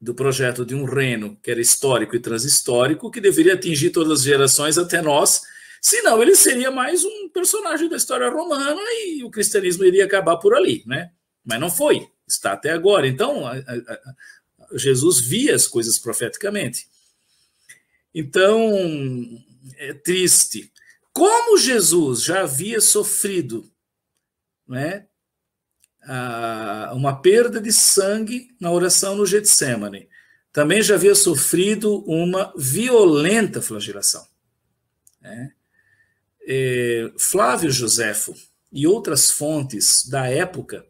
do projeto de um reino que era histórico e transhistórico, que deveria atingir todas as gerações até nós, senão ele seria mais um personagem da história romana e o cristianismo iria acabar por ali, né? Mas não foi, está até agora. Então, Jesus via as coisas profeticamente. Então, é triste. Como Jesus já havia sofrido, né, uma perda de sangue na oração no Getsêmani, também já havia sofrido uma violenta flagelação. Né? Flávio Joséfo e outras fontes da época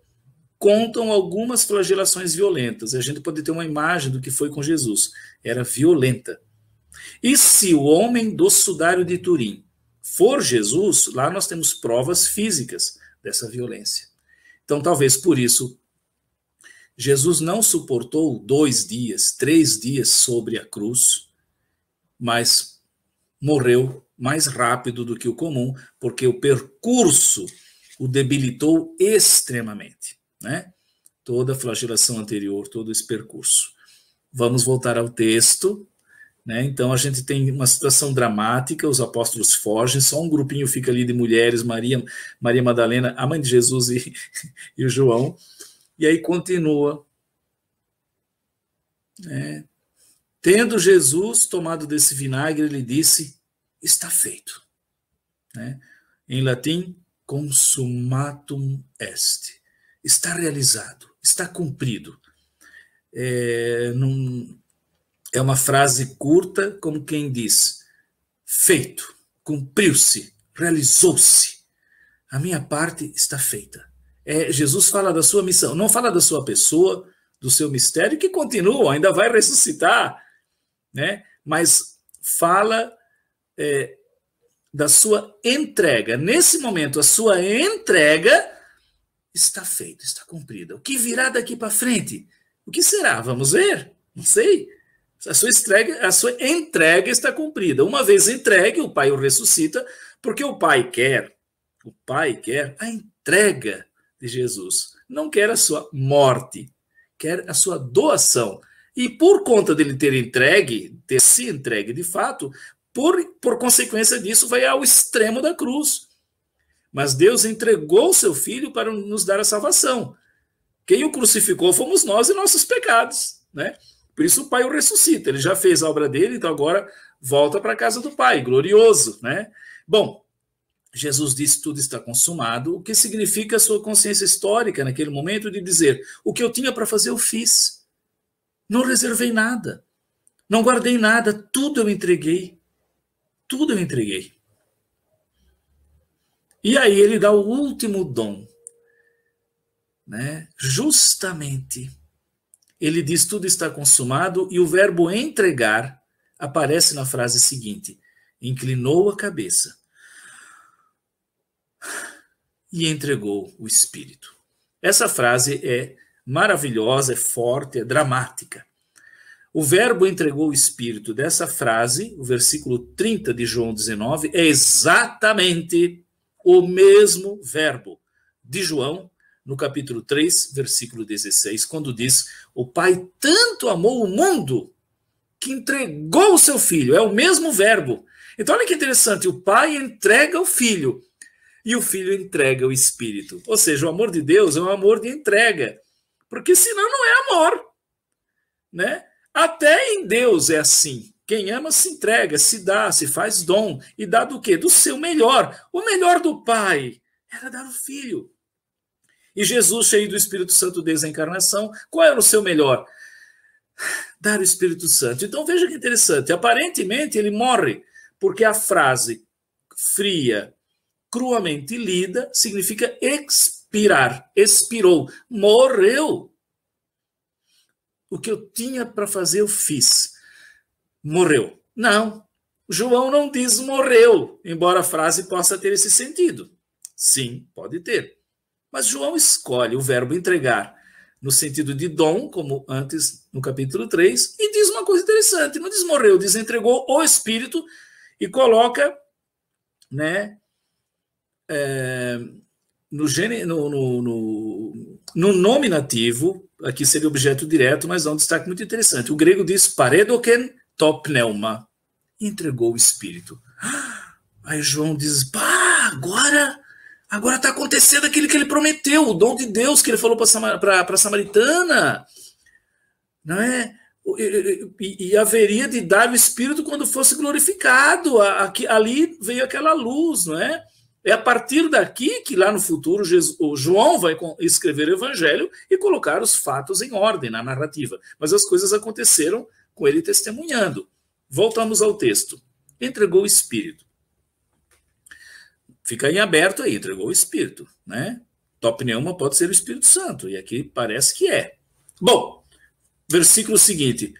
contam algumas flagelações violentas. A gente pode ter uma imagem do que foi com Jesus. Era violenta. E se o homem do sudário de Turim for Jesus, lá nós temos provas físicas dessa violência. Então, talvez por isso, Jesus não suportou 2 dias, 3 dias sobre a cruz, mas morreu mais rápido do que o comum, porque o percurso o debilitou extremamente, né? Toda a flagelação anterior, todo esse percurso. Vamos voltar ao texto, né? Então, a gente tem uma situação dramática, os apóstolos fogem, só um grupinho fica ali de mulheres, Maria Madalena, a mãe de Jesus e o João, e aí continua, né? Tendo Jesus tomado desse vinagre, ele disse, está feito. Né? Em latim, consumatum est. Está realizado, está cumprido. É uma frase curta, como quem diz, feito, cumpriu-se, realizou-se. A minha parte está feita. Jesus fala da sua missão, não fala da sua pessoa, do seu mistério, que continua, ainda vai ressuscitar, né? Mas fala da sua entrega. Nesse momento, a sua entrega está feita, está cumprida. O que virá daqui para frente? O que será? Vamos ver? Não sei. A sua entrega está cumprida. Uma vez entregue, o Pai o ressuscita, porque o Pai quer a entrega de Jesus. Não quer a sua morte, quer a sua doação. E por conta dele ter se entregue de fato, por consequência disso, vai ao extremo da cruz. Mas Deus entregou o seu Filho para nos dar a salvação. Quem o crucificou fomos nós e nossos pecados, né? Por isso o Pai o ressuscita. Ele já fez a obra dele, então agora volta para a casa do Pai, glorioso, né? Bom, Jesus disse tudo está consumado, o que significa a sua consciência histórica naquele momento de dizer, o que eu tinha para fazer eu fiz. Não reservei nada. Não guardei nada, tudo eu entreguei. Tudo eu entreguei. E aí ele dá o último dom, né? Justamente, ele diz tudo está consumado e o verbo entregar aparece na frase seguinte, inclinou a cabeça e entregou o Espírito. Essa frase é maravilhosa, é forte, é dramática. O verbo entregou o Espírito dessa frase, o versículo 30 de João 19, é exatamente o mesmo verbo de João, no capítulo 3, versículo 16, quando diz, o Pai tanto amou o mundo que entregou o seu Filho. É o mesmo verbo. Então, olha que interessante, o Pai entrega o Filho e o Filho entrega o Espírito. Ou seja, o amor de Deus é um amor de entrega, porque senão não é amor, né? Até em Deus é assim. Quem ama se entrega, se dá, se faz dom. E dá do quê? Do seu melhor. O melhor do Pai era dar o Filho. E Jesus, cheio do Espírito Santo desde a encarnação, qual era o seu melhor? Dar o Espírito Santo. Então veja que interessante. Aparentemente ele morre, porque a frase fria, cruamente lida, significa expirar. Expirou. Morreu. O que eu tinha para fazer, eu fiz. Morreu. Não. João não diz morreu, embora a frase possa ter esse sentido. Sim, pode ter. Mas João escolhe o verbo entregar no sentido de dom, como antes no capítulo 3, e diz uma coisa interessante. Não diz morreu, diz entregou o Espírito e coloca, né, no nominativo, aqui seria objeto direto, mas dá um destaque muito interessante. O grego diz paredoken to pneuma. Entregou o Espírito. Aí João diz, pá, agora está acontecendo aquilo que ele prometeu, o dom de Deus que ele falou para a samaritana. Não é? E haveria de dar o Espírito quando fosse glorificado. Ali veio aquela luz, não é? É a partir daqui que lá no futuro o João vai escrever o Evangelho e colocar os fatos em ordem na narrativa. Mas as coisas aconteceram com ele testemunhando. Voltamos ao texto. Entregou o Espírito. Fica em aberto aí, entregou o Espírito, né? Top pneuma pode ser o Espírito Santo, e aqui parece que é. Bom, versículo seguinte.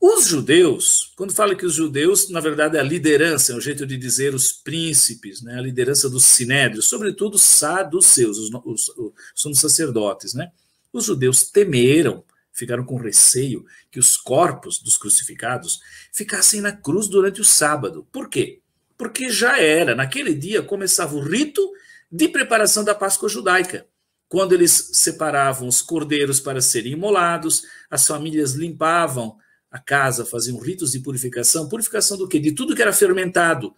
Os judeus, quando fala que os judeus, na verdade, é a liderança, é um jeito de dizer os príncipes, né? A liderança dos sinédrios, sobretudo os saduceus, os sumos sacerdotes, né? Os judeus temeram, ficaram com receio que os corpos dos crucificados ficassem na cruz durante o sábado. Por quê? Porque já era, naquele dia, começava o rito de preparação da Páscoa judaica, quando eles separavam os cordeiros para serem imolados, as famílias limpavam a casa, faziam ritos de purificação. Purificação do quê? De tudo que era fermentado.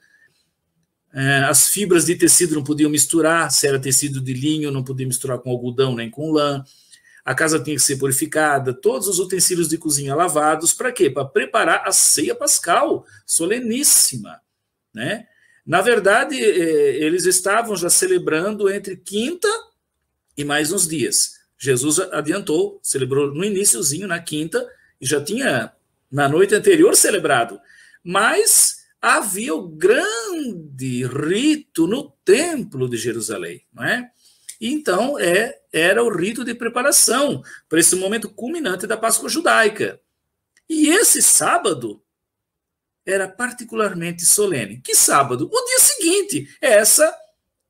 As fibras de tecido não podiam misturar, se era tecido de linho, não podia misturar com algodão nem com lã. A casa tinha que ser purificada, todos os utensílios de cozinha lavados, para quê? Para preparar a ceia pascal, soleníssima, né? Na verdade, eles estavam já celebrando entre quinta e mais uns dias. Jesus adiantou, celebrou no iniciozinho, na quinta, e já tinha na noite anterior celebrado. Mas havia o grande rito no templo de Jerusalém, não é? Então, era o rito de preparação para esse momento culminante da Páscoa judaica. E esse sábado era particularmente solene. Que sábado? O dia seguinte. Essa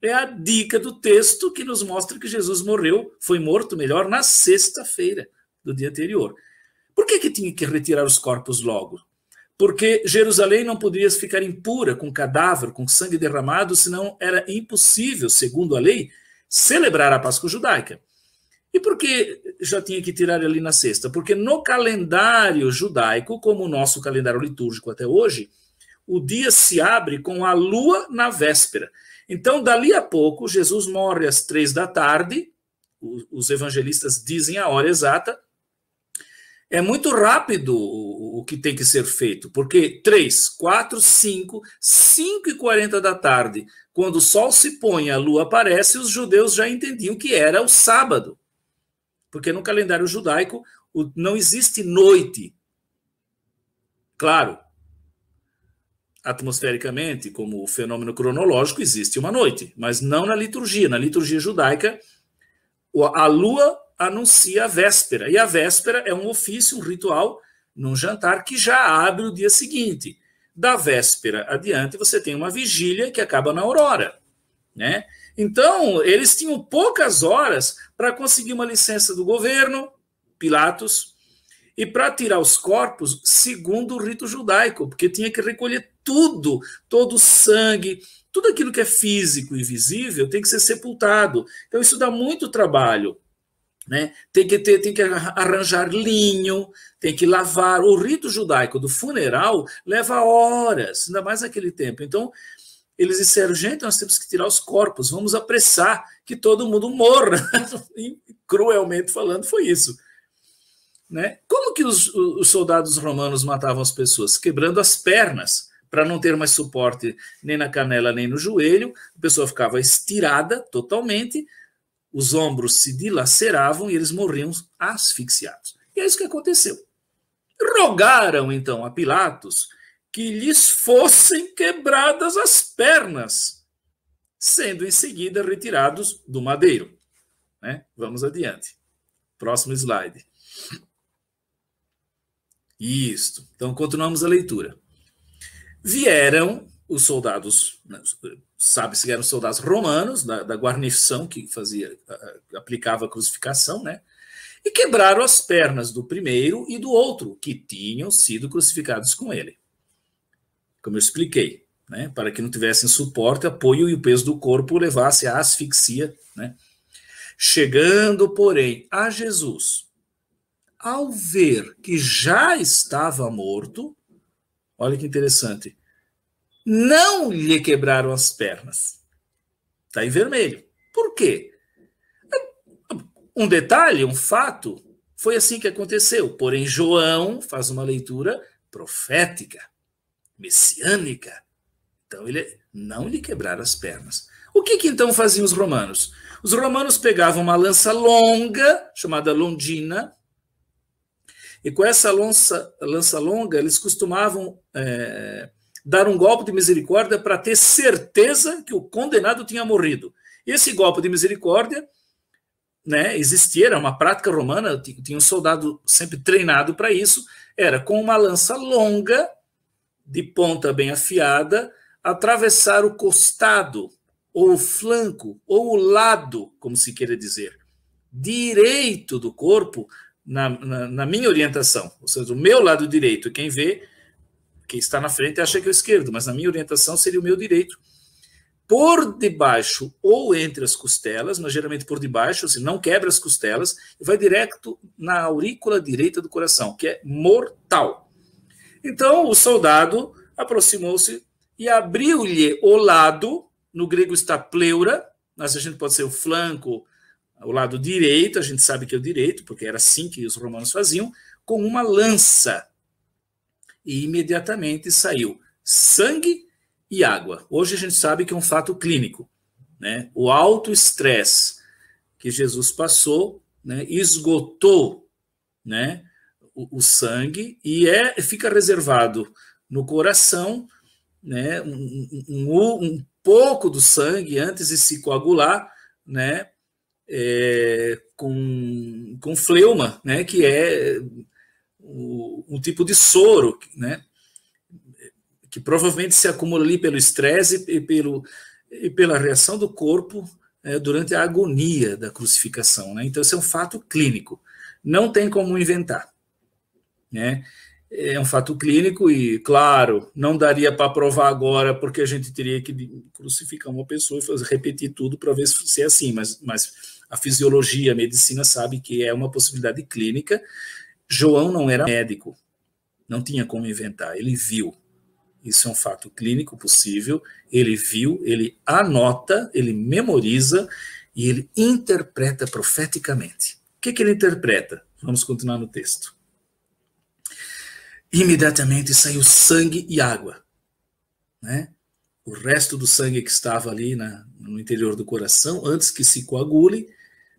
é a dica do texto que nos mostra que Jesus morreu, foi morto, melhor, na sexta-feira do dia anterior. Por que tinha que retirar os corpos logo? Porque Jerusalém não poderia ficar impura com cadáver, com sangue derramado, senão era impossível, segundo a lei, celebrar a Páscoa judaica. E por que já tinha que tirar ali na sexta? Porque no calendário judaico, como o nosso calendário litúrgico até hoje, o dia se abre com a lua na véspera. Então, dali a pouco, Jesus morre às 3 da tarde, os evangelistas dizem a hora exata. É muito rápido o que tem que ser feito, porque 3, 4, 5, 5h40 da tarde, quando o sol se põe e a lua aparece, os judeus já entendiam que era o sábado. Porque no calendário judaico não existe noite. Claro, atmosfericamente, como fenômeno cronológico, existe uma noite, mas não na liturgia. Na liturgia judaica, a lua anuncia a véspera, e a véspera é um ofício, um ritual, num jantar que já abre o dia seguinte. Da véspera adiante, você tem uma vigília que acaba na aurora, né? Então, eles tinham poucas horas para conseguir uma licença do governo, Pilatos, e para tirar os corpos segundo o rito judaico, porque tinha que recolher tudo, todo o sangue, tudo aquilo que é físico e visível tem que ser sepultado. Então, isso dá muito trabalho. Né? Tem que arranjar linho, tem que lavar. O rito judaico do funeral leva horas, ainda mais naquele tempo. Então, eles disseram, gente, nós temos que tirar os corpos, vamos apressar que todo mundo morra. E, cruelmente falando, foi isso. Né? Como que os soldados romanos matavam as pessoas? Quebrando as pernas, para não ter mais suporte nem na canela, nem no joelho. A pessoa ficava estirada totalmente, os ombros se dilaceravam e eles morriam asfixiados. E é isso que aconteceu. Rogaram, então, a Pilatos que lhes fossem quebradas as pernas, sendo em seguida retirados do madeiro. Né? Vamos adiante. Próximo slide. Isto. Então, continuamos a leitura. Vieram os soldados, sabe-se que eram soldados romanos, da guarnição que aplicava a crucificação, né? E quebraram as pernas do primeiro e do outro, que tinham sido crucificados com ele. Como eu expliquei, né? Para que não tivessem suporte, apoio e o peso do corpo levasse à asfixia, né? Chegando, porém, a Jesus, ao ver que já estava morto, olha que interessante, não lhe quebraram as pernas. Está em vermelho. Por quê? Um detalhe, um fato, foi assim que aconteceu. Porém, João faz uma leitura profética, messiânica. Então, ele não lhe quebraram as pernas. O que então faziam os romanos? Os romanos pegavam uma lança longa, chamada longina, e com essa lança longa, eles costumavam dar um golpe de misericórdia para ter certeza que o condenado tinha morrido. E esse golpe de misericórdia, né, existia, era uma prática romana, tinha um soldado sempre treinado para isso, era com uma lança longa, de ponta bem afiada, atravessar o costado, ou o flanco, ou o lado, como se queira dizer, direito do corpo, na minha orientação, ou seja, o meu lado direito, quem vê, quem está na frente acha que é o esquerdo, mas na minha orientação seria o meu direito, por debaixo ou entre as costelas, mas geralmente por debaixo, assim, não quebra as costelas, e vai direto na aurícula direita do coração, que é mortal. Então o soldado aproximou-se e abriu-lhe o lado, no grego está pleura, mas a gente pode ser o flanco, o lado direito, a gente sabe que é o direito, porque era assim que os romanos faziam, com uma lança. E imediatamente saiu sangue e água. Hoje a gente sabe que é um fato clínico, né? O alto estresse que Jesus passou, né, esgotou, né, o sangue e fica reservado no coração, né, um pouco do sangue antes de se coagular, né, com fleuma, né, que é um tipo de soro, né, que provavelmente se acumula ali pelo estresse e pela reação do corpo durante a agonia da crucificação. Né? Então, isso é um fato clínico. Não tem como inventar. né? É um fato clínico e, claro, não daria para provar agora, porque a gente teria que crucificar uma pessoa e repetir tudo para ver se é assim, mas a fisiologia, a medicina sabe que é uma possibilidade clínica. João não era médico, não tinha como inventar, ele viu. Isso é um fato clínico possível, ele viu, ele anota, ele memoriza e ele interpreta profeticamente. O que ele interpreta? Vamos continuar no texto. Imediatamente saiu sangue e água, né? O resto do sangue que estava ali no interior do coração, antes que se coagule,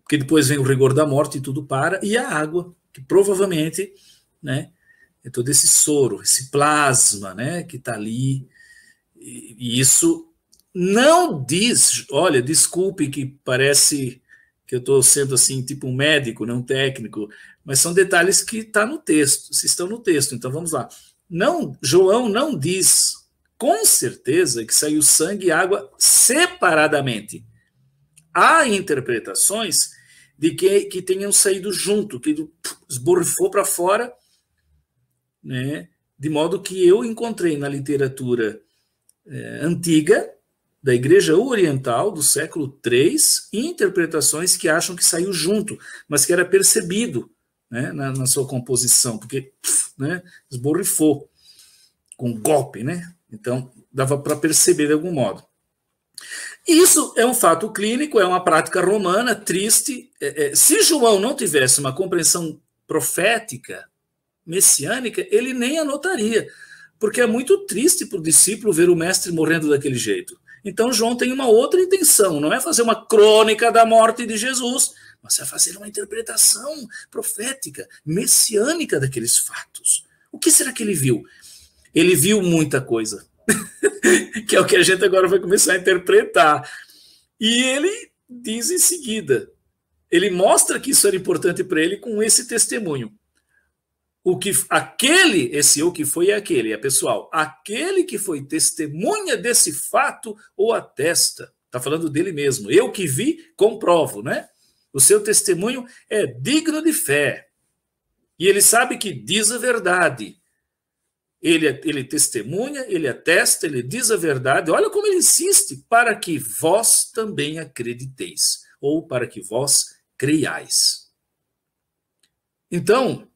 porque depois vem o rigor da morte e tudo para, e a água, que provavelmente, né, é todo esse soro, esse plasma, né, que está ali, e isso não diz, olha, desculpe que parece que eu estou sendo assim, tipo um médico, não técnico, mas são detalhes que estão no texto, se estão no texto, então vamos lá. Não, João não diz com certeza que saiu sangue e água separadamente. Há interpretações de que tenham saído junto, que esborrifou para fora, né, de modo que eu encontrei na literatura antiga, da Igreja Oriental, do século III, interpretações que acham que saiu junto, mas que era percebido, né, na sua composição, porque, né, esborrifou com golpe, né? Então, dava para perceber de algum modo. Isso é um fato clínico, é uma prática romana, triste. Se João não tivesse uma compreensão profética, messiânica, ele nem anotaria, porque é muito triste para o discípulo ver o mestre morrendo daquele jeito. Então, João tem uma outra intenção, não é fazer uma crônica da morte de Jesus, mas é fazer uma interpretação profética, messiânica daqueles fatos. O que será que ele viu? Ele viu muita coisa, que é o que a gente agora vai começar a interpretar. E ele diz em seguida, ele mostra que isso era importante para ele com esse testemunho. O que foi aquele, é pessoal, aquele que foi testemunha desse fato o atesta. Está falando dele mesmo. Eu que vi, comprovo, né? O seu testemunho é digno de fé. E ele sabe que diz a verdade. Ele testemunha, ele atesta, ele diz a verdade. Olha como ele insiste, para que vós também acrediteis, ou para que vós creiais. Então,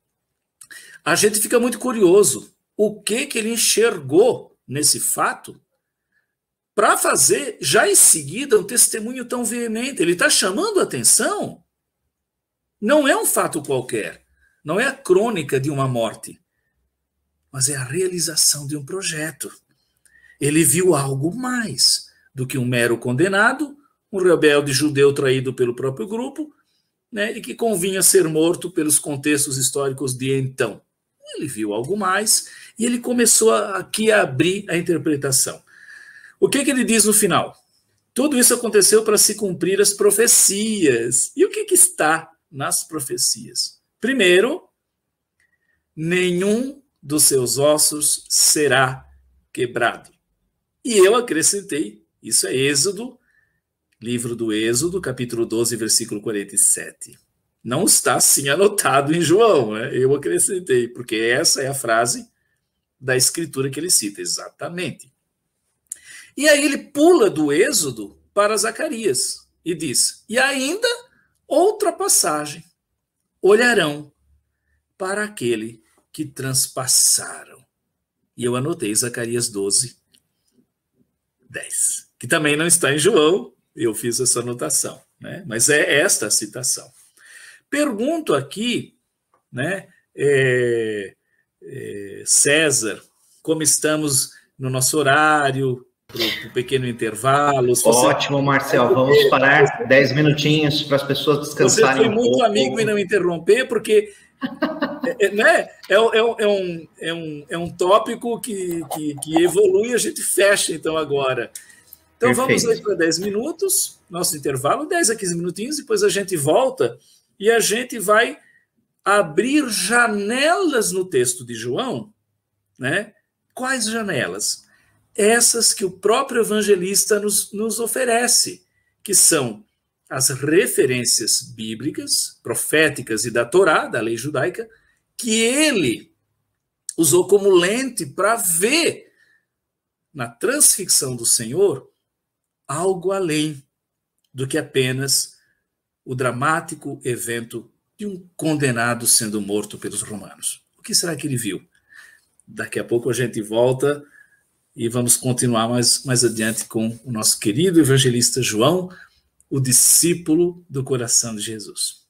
a gente fica muito curioso. O que ele enxergou nesse fato para fazer, já em seguida, um testemunho tão veemente? Ele está chamando a atenção. Não é um fato qualquer. Não é a crônica de uma morte. Mas é a realização de um projeto. Ele viu algo mais do que um mero condenado, um rebelde judeu traído pelo próprio grupo, né, e que convinha ser morto pelos contextos históricos de então. Ele viu algo mais e ele começou aqui a abrir a interpretação. O que ele diz no final? Tudo isso aconteceu para se cumprir as profecias. E o que está nas profecias? Primeiro, nenhum dos seus ossos será quebrado. E eu acrescentei, isso é Êxodo, livro do Êxodo, capítulo 12, versículo 47. Não está assim anotado em João, né? Eu acrescentei, porque essa é a frase da escritura que ele cita, exatamente. E aí ele pula do Êxodo para Zacarias e diz, e ainda outra passagem, olharão para aquele que transpassaram. E eu anotei Zacarias 12, 10, que também não está em João, eu fiz essa anotação, né? Mas é esta a citação. Pergunto aqui, né, César, como estamos no nosso horário, para o pequeno intervalo. Ótimo, Marcel, vamos parar 10 minutinhos para as pessoas descansarem. Você foi muito amigo em não interromper, porque né, é um tópico que evolui, a gente fecha então agora. Então perfeito. Vamos aí para 10 minutos, nosso intervalo, 10 a 15 minutinhos, depois a gente volta e a gente vai abrir janelas no texto de João, né? Quais janelas? Essas que o próprio evangelista nos oferece, que são as referências bíblicas, proféticas e da Torá, da lei judaica, que ele usou como lente para ver na transfixão do Senhor algo além do que apenas o dramático evento de um condenado sendo morto pelos romanos. O que será que ele viu? Daqui a pouco a gente volta e vamos continuar mais adiante com o nosso querido evangelista João, o discípulo do coração de Jesus.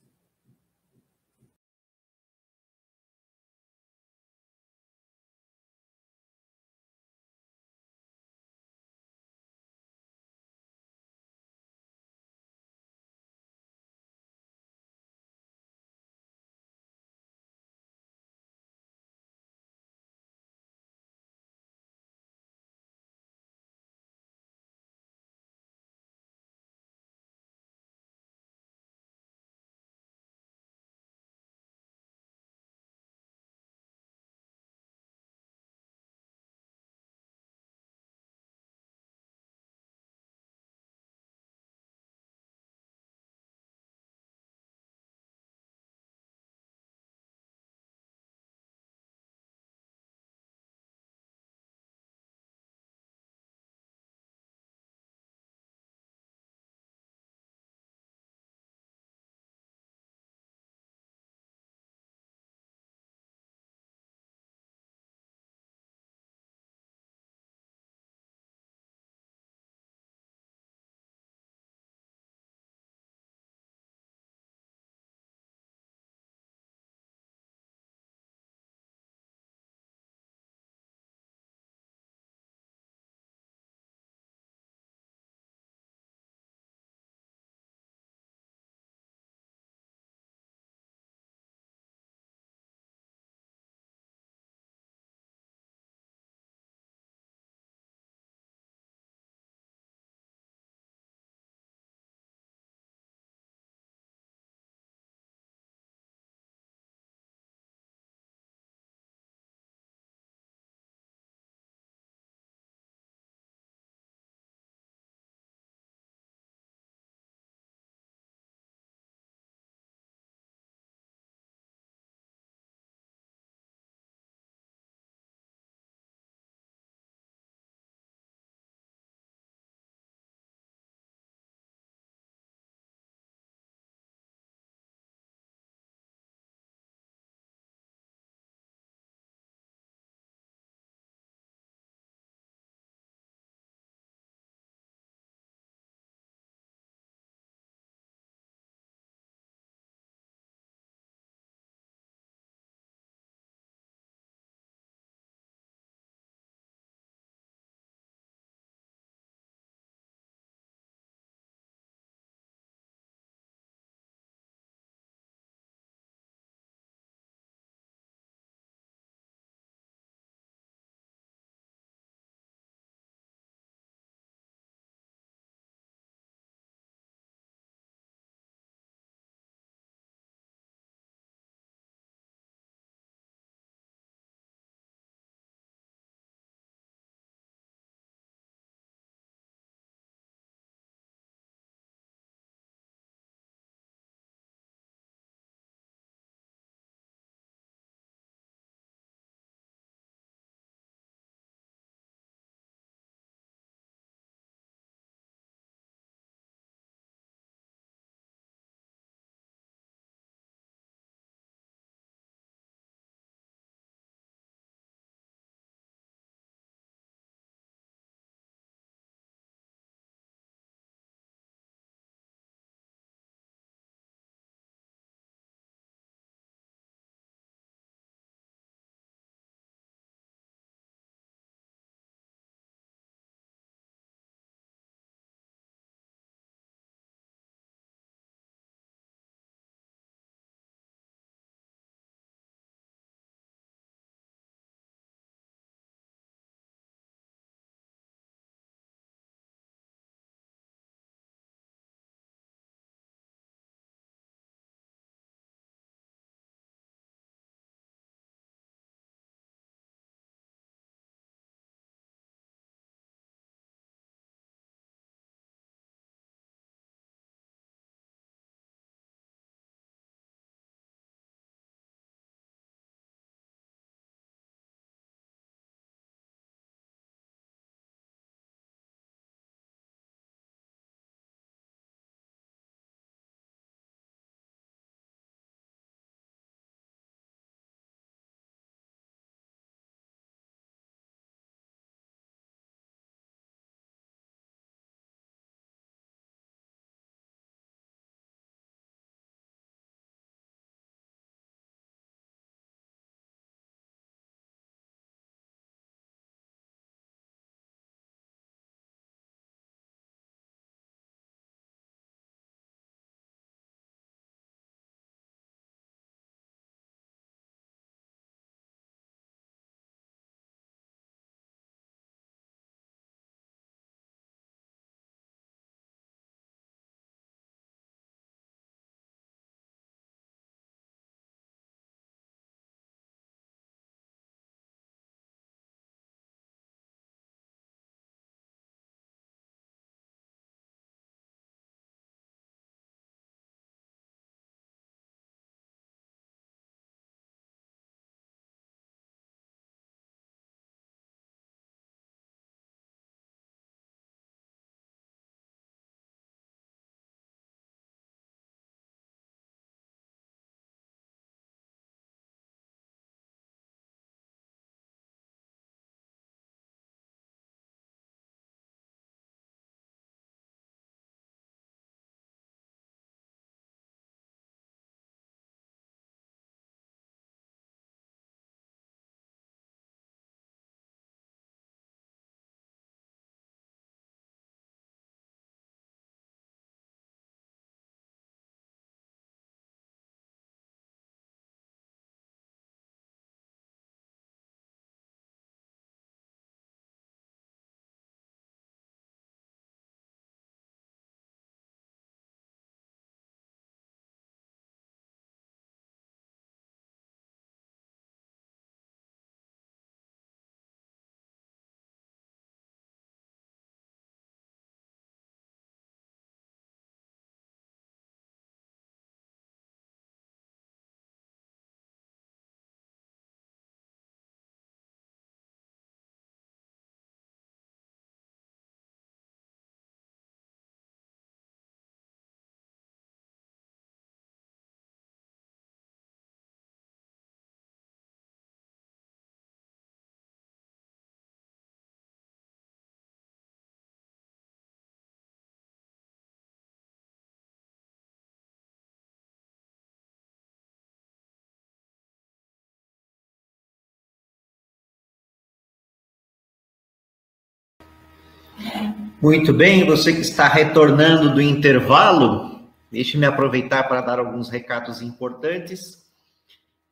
Muito bem, você que está retornando do intervalo, deixe-me aproveitar para dar alguns recados importantes.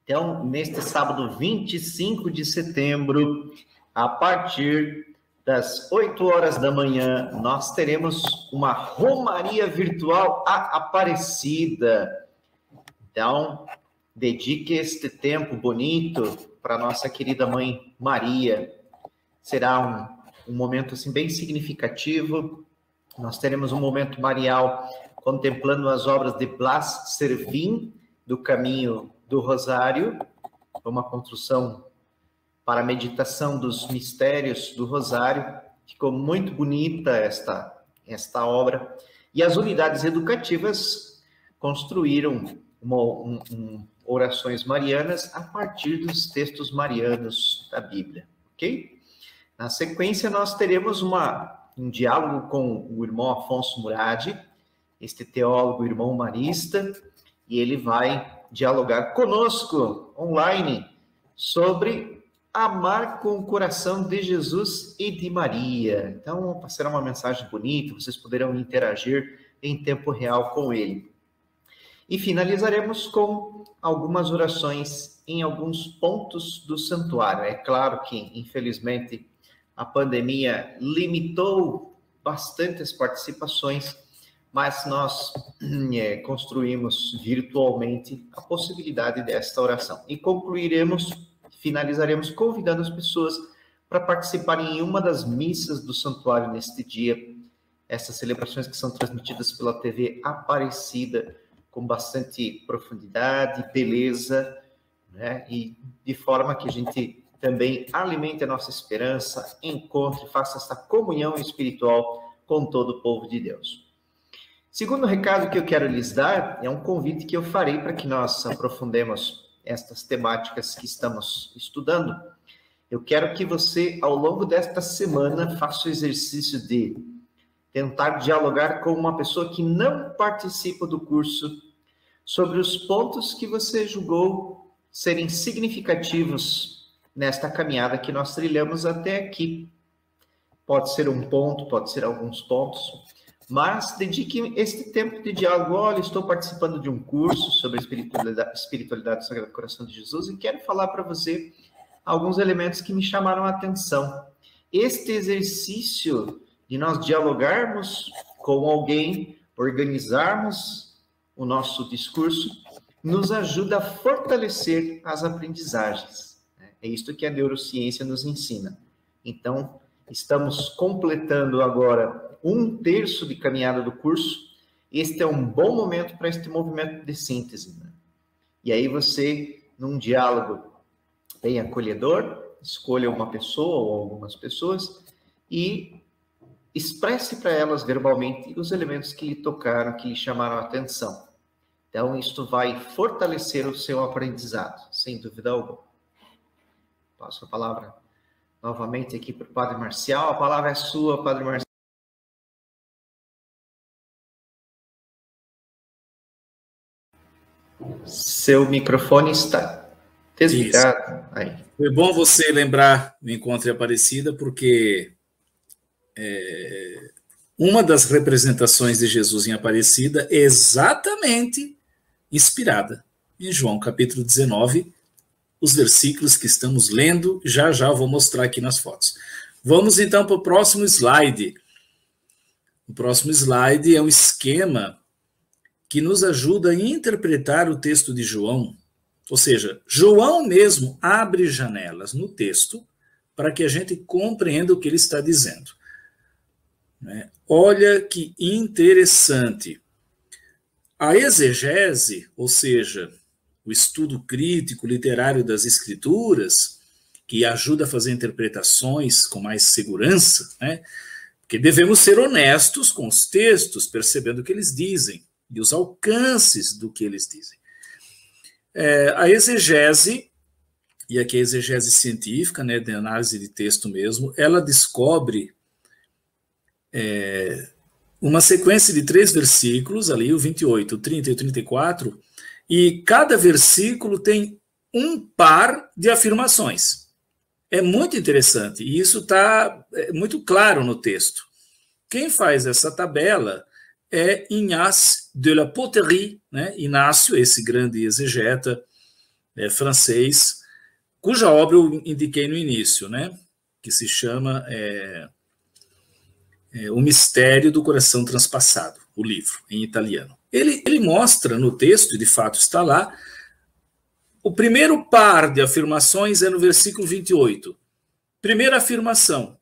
Então, neste sábado 25 de setembro, a partir das 8 horas da manhã, nós teremos uma romaria virtual à Aparecida. Então, dedique este tempo bonito para nossa querida mãe Maria. Será um momento assim, bem significativo. Nós teremos um momento marial contemplando as obras de Blas Servin, do Caminho do Rosário, uma construção para a meditação dos mistérios do Rosário. Ficou muito bonita esta obra. E as unidades educativas construíram orações marianas a partir dos textos marianos da Bíblia, ok? Na sequência, nós teremos um diálogo com o irmão Afonso Murad, este teólogo, irmão marista, e ele vai dialogar conosco, online, sobre amar com o coração de Jesus e de Maria. Então, será uma mensagem bonita, vocês poderão interagir em tempo real com ele. E finalizaremos com algumas orações em alguns pontos do santuário. É claro que, infelizmente, a pandemia limitou bastante as participações, mas nós construímos virtualmente a possibilidade desta oração. E finalizaremos convidando as pessoas para participarem em uma das missas do santuário neste dia. Essas celebrações que são transmitidas pela TV Aparecida, com bastante profundidade, beleza, né? E de forma que a gente também alimente a nossa esperança, encontre, faça essa comunhão espiritual com todo o povo de Deus. Segundo recado que eu quero lhes dar, é um convite que eu farei para que nós aprofundemos estas temáticas que estamos estudando. Eu quero que você, ao longo desta semana, faça o exercício de tentar dialogar com uma pessoa que não participa do curso sobre os pontos que você julgou serem significativos nesta caminhada que nós trilhamos até aqui. Pode ser um ponto, pode ser alguns pontos, mas dedique este tempo de diálogo. Olha, estou participando de um curso sobre a espiritualidade do Sagrado Coração de Jesus e quero falar para você alguns elementos que me chamaram a atenção. Este exercício de nós dialogarmos com alguém, organizarmos o nosso discurso, nos ajuda a fortalecer as aprendizagens. É isto que a neurociência nos ensina. Então, estamos completando agora 1/3 de caminhada do curso. Este é um bom momento para este movimento de síntese, né? E aí você, num diálogo bem acolhedor, escolha uma pessoa ou algumas pessoas e expresse para elas verbalmente os elementos que lhe tocaram, que lhe chamaram a atenção. Então, isto vai fortalecer o seu aprendizado, sem dúvida alguma. Passo a palavra novamente aqui para o Padre Marcial. A palavra é sua, Padre Marcial. Seu microfone está desligado. Aí. Foi bom você lembrar do Encontro Aparecida, porque uma das representações de Jesus em Aparecida é exatamente inspirada em João capítulo 19, os versículos que estamos lendo, já vou mostrar aqui nas fotos. Vamos então para o próximo slide. O próximo slide é um esquema que nos ajuda a interpretar o texto de João. Ou seja, João mesmo abre janelas no texto para que a gente compreenda o que ele está dizendo. Olha que interessante. A exegese, ou seja, o estudo crítico, literário das escrituras, que ajuda a fazer interpretações com mais segurança, né? Porque devemos ser honestos com os textos, percebendo o que eles dizem e os alcances do que eles dizem. A exegese, e aqui a exegese científica, né, de análise de texto mesmo, ela descobre uma sequência de 3 versículos, ali o 28, o 30 e o 34, e cada versículo tem um par de afirmações. É muito interessante, e isso está muito claro no texto. Quem faz essa tabela é Ignace de la Poterie, né? Inácio, esse grande exegeta francês, cuja obra eu indiquei no início, né? Que se chama O Mistério do Coração Transpassado, o livro, em italiano. Ele mostra no texto, e de fato está lá, o primeiro par de afirmações é no versículo 28. Primeira afirmação,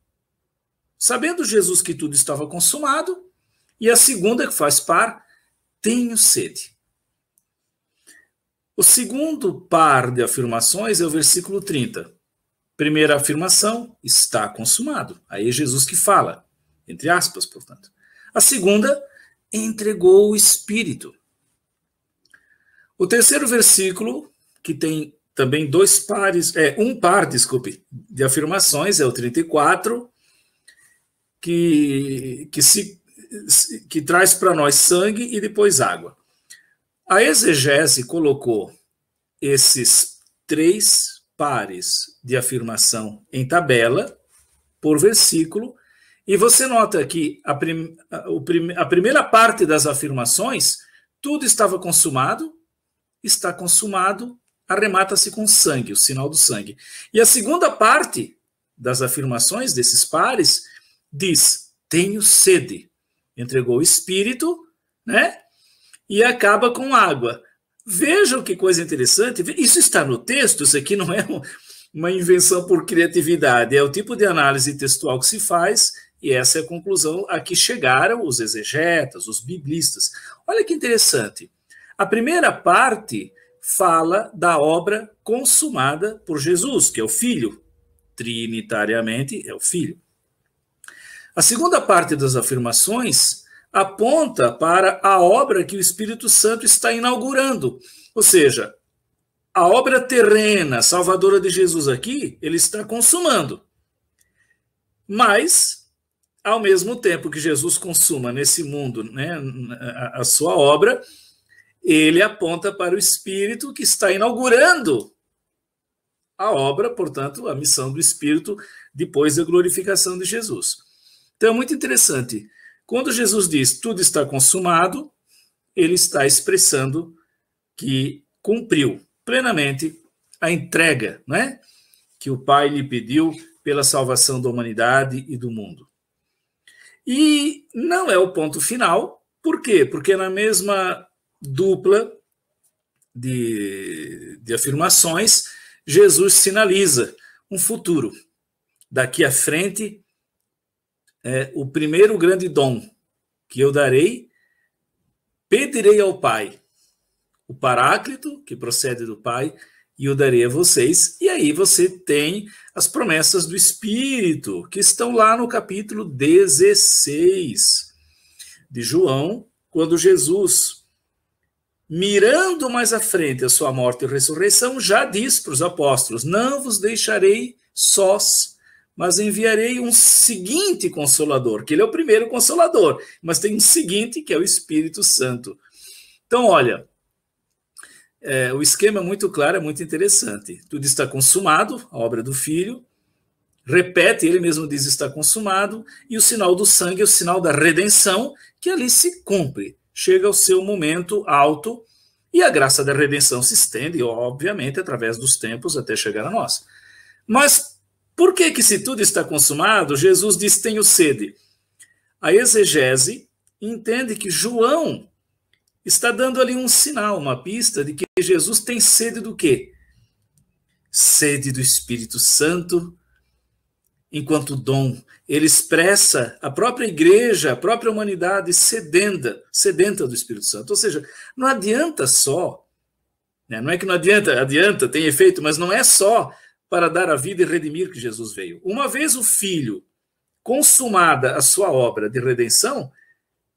sabendo Jesus que tudo estava consumado, e a segunda, que faz par, tenho sede. O segundo par de afirmações é o versículo 30. Primeira afirmação, está consumado. Aí é Jesus que fala, entre aspas, portanto. A segunda, entregou o Espírito. O terceiro versículo, que tem também um par de afirmações, é o 34, que traz para nós sangue e depois água. A exegese colocou esses 3 pares de afirmação em tabela, por versículo, e você nota que a primeira parte das afirmações, tudo estava consumado, está consumado, arremata-se com sangue, o sinal do sangue. E a segunda parte das afirmações desses pares diz, tenho sede, entregou o Espírito, né? E acaba com água. Vejam que coisa interessante, isso está no texto, isso aqui não é uma invenção por criatividade, é o tipo de análise textual que se faz, e essa é a conclusão a que chegaram os exegetas, os biblistas. Olha que interessante, a primeira parte fala da obra consumada por Jesus, que é o Filho, trinitariamente é o Filho. A segunda parte das afirmações aponta para a obra que o Espírito Santo está inaugurando. Ou seja, a obra terrena, salvadora de Jesus aqui, ele está consumando. Mas, ao mesmo tempo que Jesus consuma nesse mundo, né, a sua obra, ele aponta para o Espírito que está inaugurando a obra, portanto, a missão do Espírito depois da glorificação de Jesus. Então é muito interessante. Quando Jesus diz tudo está consumado, ele está expressando que cumpriu plenamente a entrega, né, que o Pai lhe pediu pela salvação da humanidade e do mundo. E não é o ponto final. Por quê? Porque na mesma dupla de afirmações, Jesus sinaliza um futuro. Daqui à frente, o primeiro grande dom que eu darei, pedirei ao Pai, o Paráclito, que procede do Pai, e o darei a vocês. E aí você tem as promessas do Espírito, que estão lá no capítulo 16 de João, quando Jesus, mirando mais à frente a sua morte e ressurreição, já diz para os apóstolos, não vos deixarei sós, mas enviarei um seguinte Consolador, que ele é o primeiro Consolador, mas tem um seguinte, que é o Espírito Santo. Então, olha, o esquema é muito claro, é muito interessante. Tudo está consumado, a obra do Filho, repete, ele mesmo diz está consumado, e o sinal do sangue é o sinal da redenção, que ali se cumpre, chega ao seu momento alto, e a graça da redenção se estende, obviamente, através dos tempos até chegar a nós. Mas por que se tudo está consumado, Jesus diz tenho sede? A exegese entende que João está dando ali um sinal, uma pista de que Jesus tem sede do quê? Sede do Espírito Santo, enquanto dom. Ele expressa a própria igreja, a própria humanidade sedenta do Espírito Santo. Ou seja, não adianta só, né? Não é que não adianta, tem efeito, mas não é só para dar a vida e redimir que Jesus veio. Uma vez o Filho, consumada a sua obra de redenção,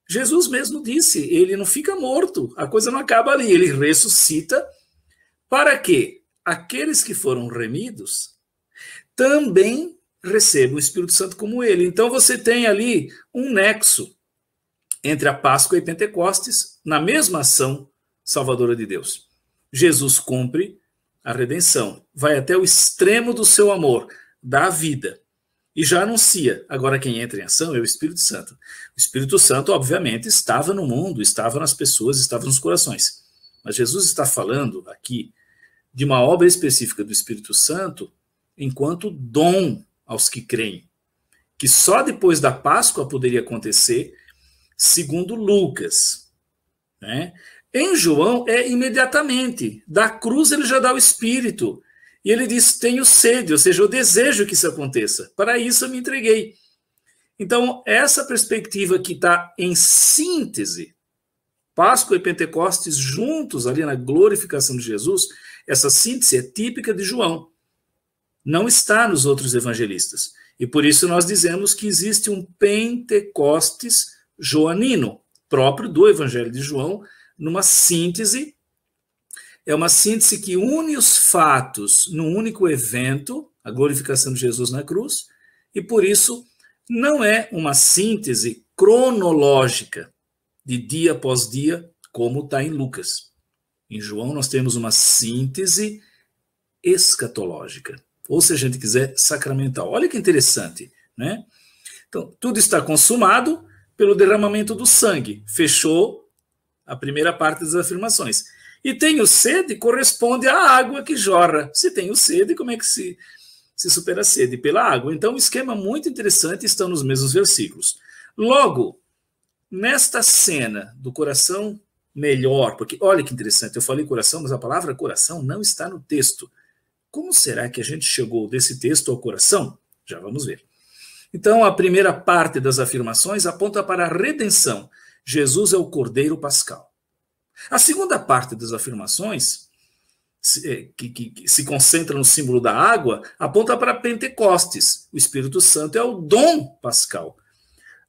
Jesus mesmo disse, ele não fica morto, a coisa não acaba ali, ele ressuscita para que aqueles que foram remidos também recebam o Espírito Santo como ele. Então você tem ali um nexo entre a Páscoa e Pentecostes, na mesma ação salvadora de Deus. Jesus cumpre a redenção, vai até o extremo do seu amor, dá a vida. e já anuncia. Agora quem entra em ação é o Espírito Santo. O Espírito Santo, obviamente, estava no mundo, estava nas pessoas, estava nos corações. Mas Jesus está falando aqui de uma obra específica do Espírito Santo enquanto dom aos que creem, que só depois da Páscoa poderia acontecer, segundo Lucas, né? Em João é imediatamente. Da cruz ele já dá o Espírito. E ele diz, tenho sede, ou seja, eu desejo que isso aconteça. Para isso eu me entreguei. Então, essa perspectiva que está em síntese, Páscoa e Pentecostes juntos ali na glorificação de Jesus, essa síntese é típica de João. Não está nos outros evangelistas. E por isso nós dizemos que existe um Pentecostes joanino, próprio do Evangelho de João, numa síntese. É uma síntese que une os fatos num único evento, a glorificação de Jesus na cruz, e por isso não é uma síntese cronológica, de dia após dia, como está em Lucas. Em João nós temos uma síntese escatológica, ou se a gente quiser, sacramental. Olha que interessante, né? Então, tudo está consumado pelo derramamento do sangue. Fechou a primeira parte das afirmações. E tenho sede corresponde à água que jorra. Se tenho sede, como é que se supera a sede? Pela água. Então, um esquema muito interessante, estão nos mesmos versículos. Logo, nesta cena do coração melhor, porque olha que interessante, eu falei coração, mas a palavra coração não está no texto. Como será que a gente chegou desse texto ao coração? Já vamos ver. Então, a primeira parte das afirmações aponta para a redenção. Jesus é o Cordeiro Pascal. A segunda parte das afirmações, que se concentra no símbolo da água, aponta para Pentecostes. O Espírito Santo é o dom pascal.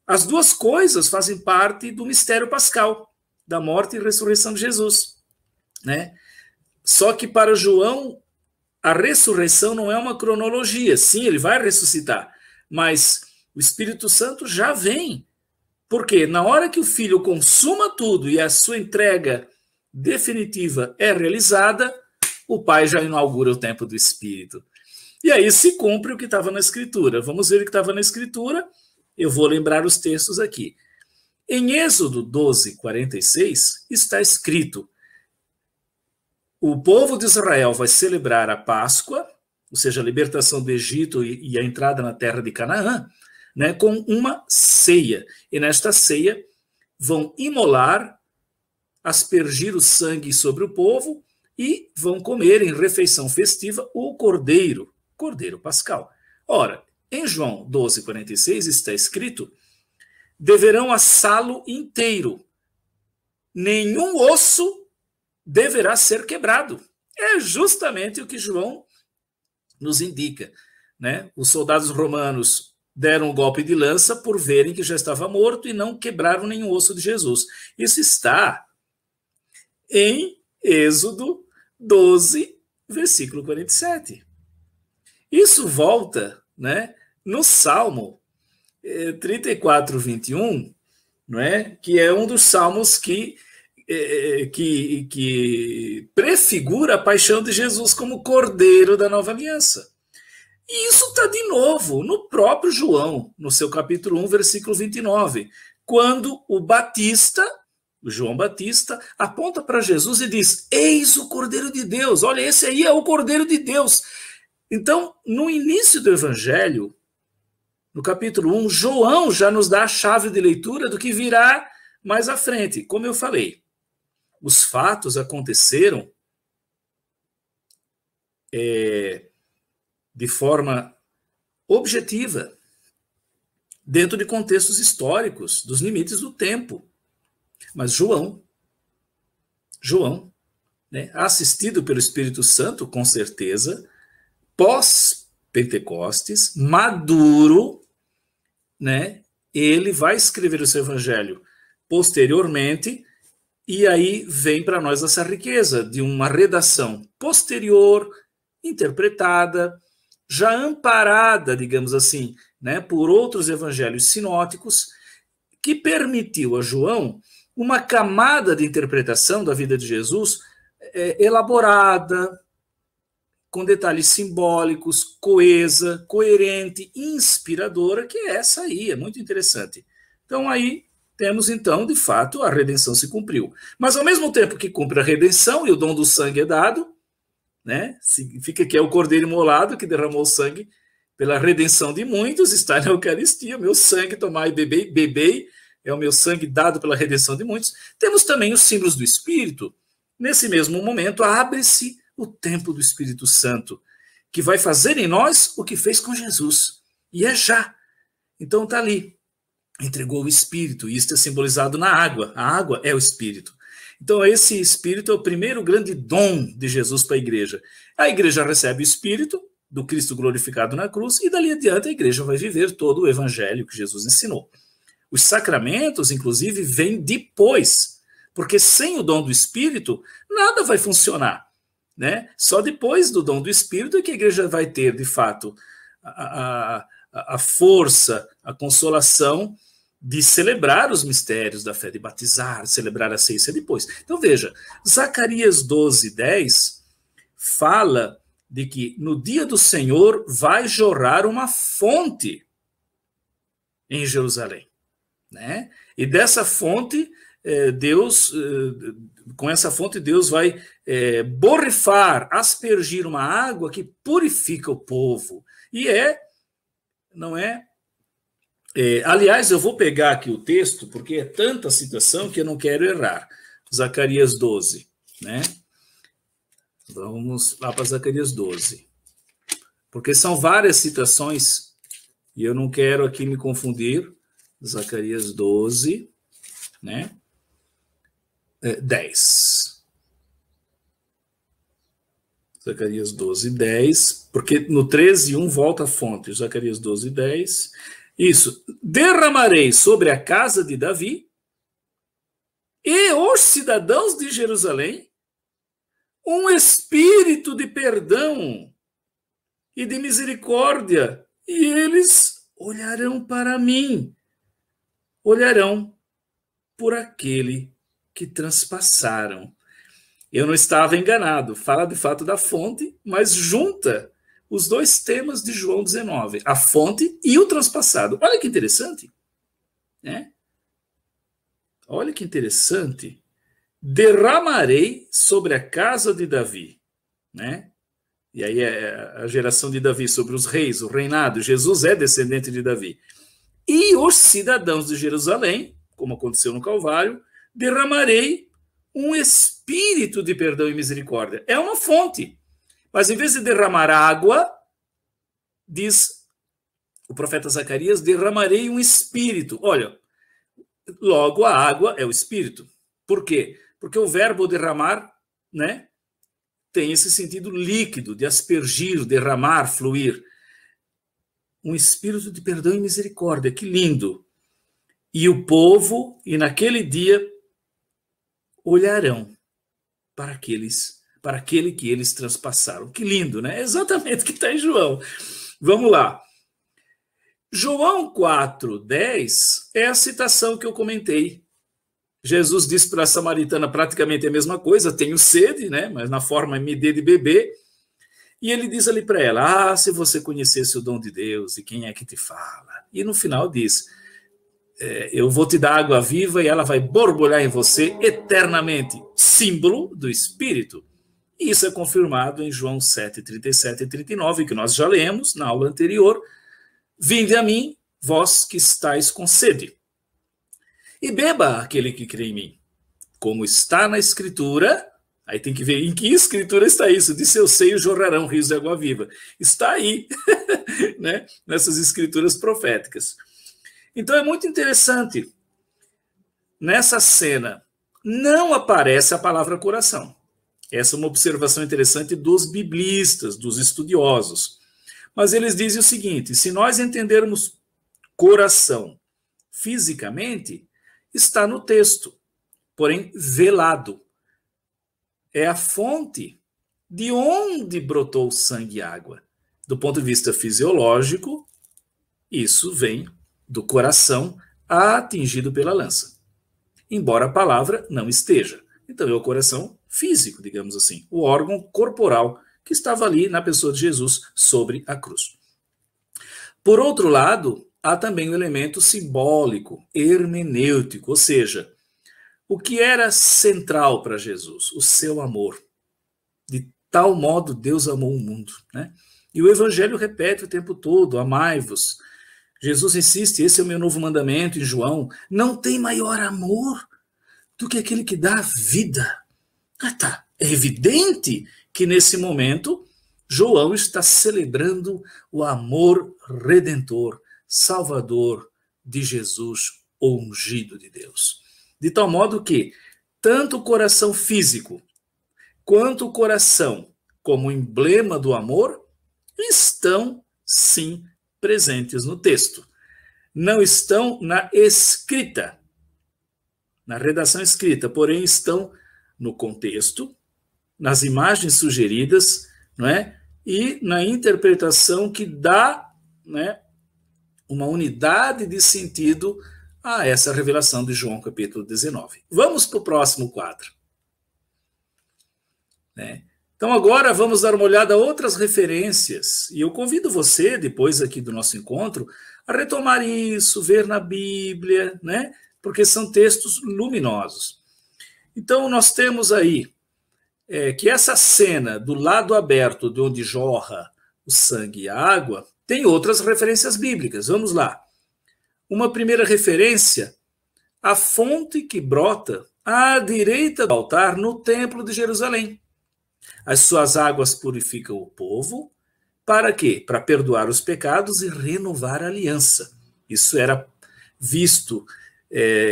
As duas coisas fazem parte do mistério pascal, da morte e ressurreição de Jesus, né? Só que para João, a ressurreição não é uma cronologia. Sim, ele vai ressuscitar, mas o Espírito Santo já vem. Porque na hora que o Filho consuma tudo e a sua entrega definitiva é realizada, o Pai já inaugura o tempo do Espírito. E aí se cumpre o que estava na Escritura. Vamos ver o que estava na Escritura. Eu vou lembrar os textos aqui. Em Êxodo 12, 46, está escrito: o povo de Israel vai celebrar a Páscoa, ou seja, a libertação do Egito e a entrada na terra de Canaã, né, com uma ceia. E nesta ceia vão imolar, aspergir o sangue sobre o povo e vão comer em refeição festiva o cordeiro pascal. Ora, em João 12, 46 está escrito: deverão assá-lo inteiro, nenhum osso deverá ser quebrado. É justamente o que João nos indica, né? Os soldados romanos deram um golpe de lança por verem que já estava morto e não quebraram nenhum osso de Jesus. Isso está em Êxodo 12, versículo 47. Isso volta, né, no Salmo 34, 21, não é? Que é um dos salmos que prefigura a paixão de Jesus como Cordeiro da Nova Aliança. E isso está de novo no próprio João, no seu capítulo 1, versículo 29, quando o João Batista, aponta para Jesus e diz: eis o Cordeiro de Deus, olha, esse aí é o Cordeiro de Deus. Então, no início do Evangelho, no capítulo 1, João já nos dá a chave de leitura do que virá mais à frente. Como eu falei, os fatos aconteceram de forma objetiva, dentro de contextos históricos, dos limites do tempo. Mas João, né, assistido pelo Espírito Santo, com certeza, pós-Pentecostes, maduro, né, ele vai escrever o seu evangelho posteriormente, e aí vem para nós essa riqueza de uma redação posterior, interpretada, já amparada, digamos assim, né, por outros evangelhos sinóticos, que permitiu a João uma camada de interpretação da vida de Jesus elaborada, com detalhes simbólicos, coesa, coerente, inspiradora, que é essa aí, é muito interessante. Então aí temos, então, de fato, a redenção se cumpriu. Mas ao mesmo tempo que cumpre a redenção e o dom do sangue é dado, né, significa que é o Cordeiro imolado que derramou sangue pela redenção de muitos, está na Eucaristia, meu sangue, tomai e bebei, é o meu sangue dado pela redenção de muitos. Temos também os símbolos do Espírito. Nesse mesmo momento, abre-se o templo do Espírito Santo, que vai fazer em nós o que fez com Jesus. E é já. Então está ali. Entregou o Espírito, e isso é simbolizado na água. A água é o Espírito. Então esse Espírito é o primeiro grande dom de Jesus para a igreja. A igreja recebe o Espírito do Cristo glorificado na cruz, e dali adiante a igreja vai viver todo o evangelho que Jesus ensinou. Os sacramentos, inclusive, vêm depois, porque sem o dom do Espírito, nada vai funcionar, né? Só depois do dom do Espírito é que a igreja vai ter, de fato, a força, a consolação de celebrar os mistérios da fé, de batizar, celebrar a ceia depois. Então, veja, Zacarias 12:10 fala de que no dia do Senhor vai jorrar uma fonte em Jerusalém, né? E dessa fonte, com essa fonte, Deus vai borrifar, aspergir uma água que purifica o povo. E não é? Aliás, eu vou pegar aqui o texto, porque é tanta citação que eu não quero errar. Zacarias 12, né? Vamos lá para Zacarias 12. Porque são várias citações e eu não quero aqui me confundir. Zacarias 12, né? 10. Zacarias 12, 10. Porque no 13:1 volta a fonte. Zacarias 12, 10. Isso. Derramarei sobre a casa de Davi e os cidadãos de Jerusalém um espírito de perdão e de misericórdia, e eles olharão para mim, olharão por aquele que transpassaram. Eu não estava enganado, fala de fato da fonte, mas junta os dois temas de João 19, a fonte e o transpassado. Olha que interessante, né? Olha que interessante. Derramarei sobre a casa de Davi, né? E aí é a geração de Davi sobre os reis, o reinado. Jesus é descendente de Davi. E os cidadãos de Jerusalém, como aconteceu no Calvário, derramarei um espírito de perdão e misericórdia. É uma fonte. Mas em vez de derramar água, diz o profeta Zacarias, derramarei um espírito. Olha, logo a água é o espírito. Por quê? Porque o verbo derramar, né, tem esse sentido líquido, de aspergir, derramar, fluir. Um espírito de perdão e misericórdia, que lindo. E o povo, e naquele dia, olharão para aquele que eles transpassaram. Que lindo, né? É exatamente o que está em João. Vamos lá. João 4:10 é a citação que eu comentei. Jesus disse para a samaritana praticamente a mesma coisa, tenho sede, né? Mas na forma me dê de beber. E ele diz ali para ela, se você conhecesse o dom de Deus e quem é que te fala. E no final diz, eu vou te dar água viva e ela vai borbulhar em você eternamente. Símbolo do Espírito. E isso é confirmado em João 7, 37 e 39, que nós já lemos na aula anterior. Vinde a mim, vós que estáis com sede. E beba aquele que crê em mim. Como está na Escritura, aí tem que ver em que Escritura está isso. De seu seio jorrarão rios de água viva. Está aí, né? Nessas Escrituras proféticas. Então é muito interessante. Nessa cena, não aparece a palavra coração. Essa é uma observação interessante dos biblistas, dos estudiosos. Mas eles dizem o seguinte, se nós entendermos coração fisicamente, está no texto, porém velado. É a fonte de onde brotou sangue e água. Do ponto de vista fisiológico, isso vem do coração atingido pela lança. Embora a palavra não esteja. Então é o coração físico, digamos assim, o órgão corporal que estava ali na pessoa de Jesus sobre a cruz. Por outro lado, há também o elemento simbólico, hermenêutico, ou seja, o que era central para Jesus? O seu amor. De tal modo Deus amou o mundo, né? E o Evangelho repete o tempo todo, amai-vos. Jesus insiste, esse é o meu novo mandamento em João, não tem maior amor do que aquele que dá vida. Ah, tá, é evidente que nesse momento João está celebrando o amor redentor, salvador de Jesus, o ungido de Deus. De tal modo que tanto o coração físico quanto o coração, como emblema do amor, estão, sim, presentes no texto. Não estão na escrita, na redação escrita, porém estão no contexto, nas imagens sugeridas, não é? E na interpretação que dá, né, uma unidade de sentido a essa revelação de João capítulo 19. Vamos para o próximo quadro. Né? Então agora vamos dar uma olhada a outras referências, e eu convido você, depois aqui do nosso encontro, a retomar isso, ver na Bíblia, né? Porque são textos luminosos. Então nós temos aí que essa cena do lado aberto de onde jorra o sangue e a água tem outras referências bíblicas. Vamos lá. Uma primeira referência, a fonte que brota à direita do altar no templo de Jerusalém. As suas águas purificam o povo. Para quê? Para perdoar os pecados e renovar a aliança. Isso era visto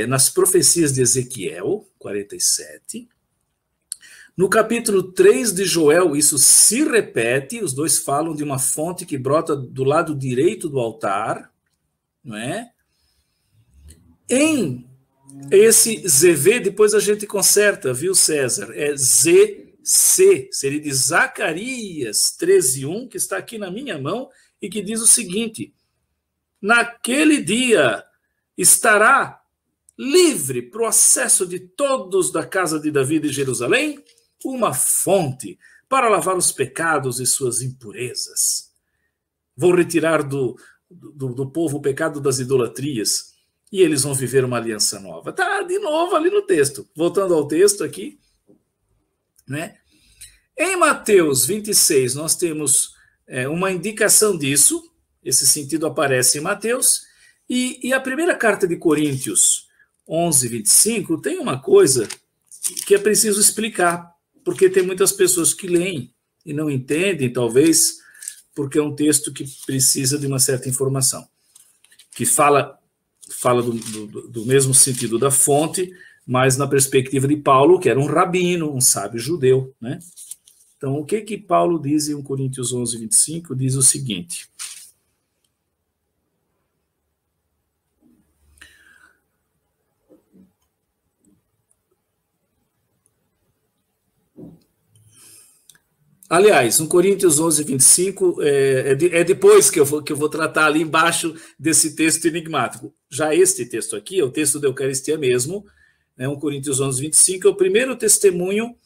nas profecias de Ezequiel 47. No capítulo 3 de Joel, isso se repete, os dois falam de uma fonte que brota do lado direito do altar, não é? Em esse ZV, depois a gente conserta, viu, César? É ZC, seria de Zacarias 13:1, que está aqui na minha mão, e que diz o seguinte: naquele dia estará livre para o acesso de todos da casa de Davi de Jerusalém uma fonte para lavar os pecados e suas impurezas. Vou retirar do povo o pecado das idolatrias e eles vão viver uma aliança nova. Tá de novo ali no texto. Voltando ao texto aqui, né? Em Mateus 26, nós temos uma indicação disso. Esse sentido aparece em Mateus. E a primeira carta de Coríntios 11:25 tem uma coisa que é preciso explicar, porque tem muitas pessoas que leem e não entendem, talvez, porque é um texto que precisa de uma certa informação, que fala do mesmo sentido da fonte, mas na perspectiva de Paulo, que era um rabino, um sábio judeu, né? Então, o que Paulo diz em 1 Coríntios 11:25? Diz o seguinte: aliás, 1 Coríntios 11:25 é depois que eu vou tratar ali embaixo desse texto enigmático. Já este texto aqui é o texto da Eucaristia mesmo, né? 1 Coríntios 11:25 é o primeiro testemunho